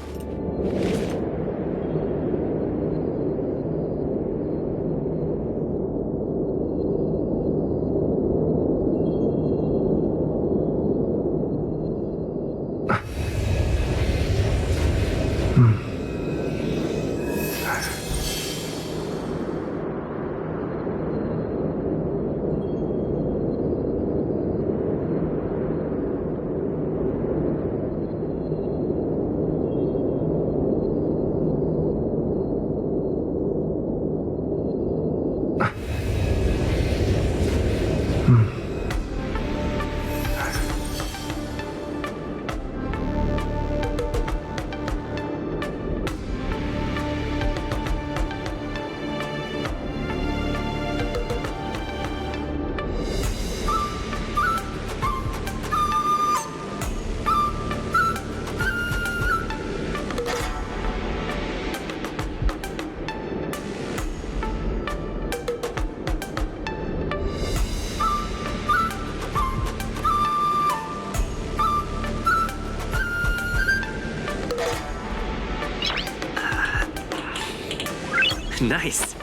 Nice.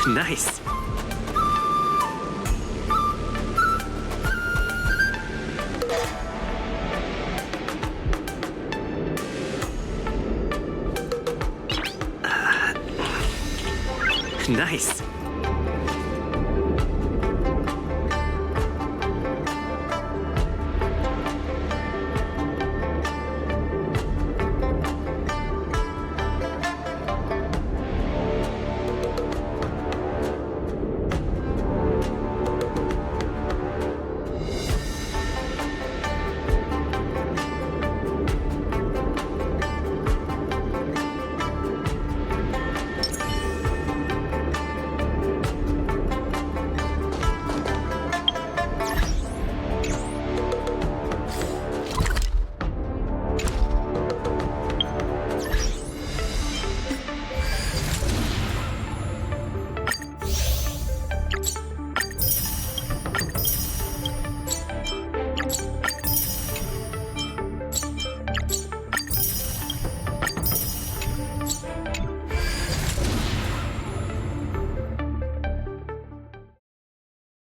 Nice. Nice.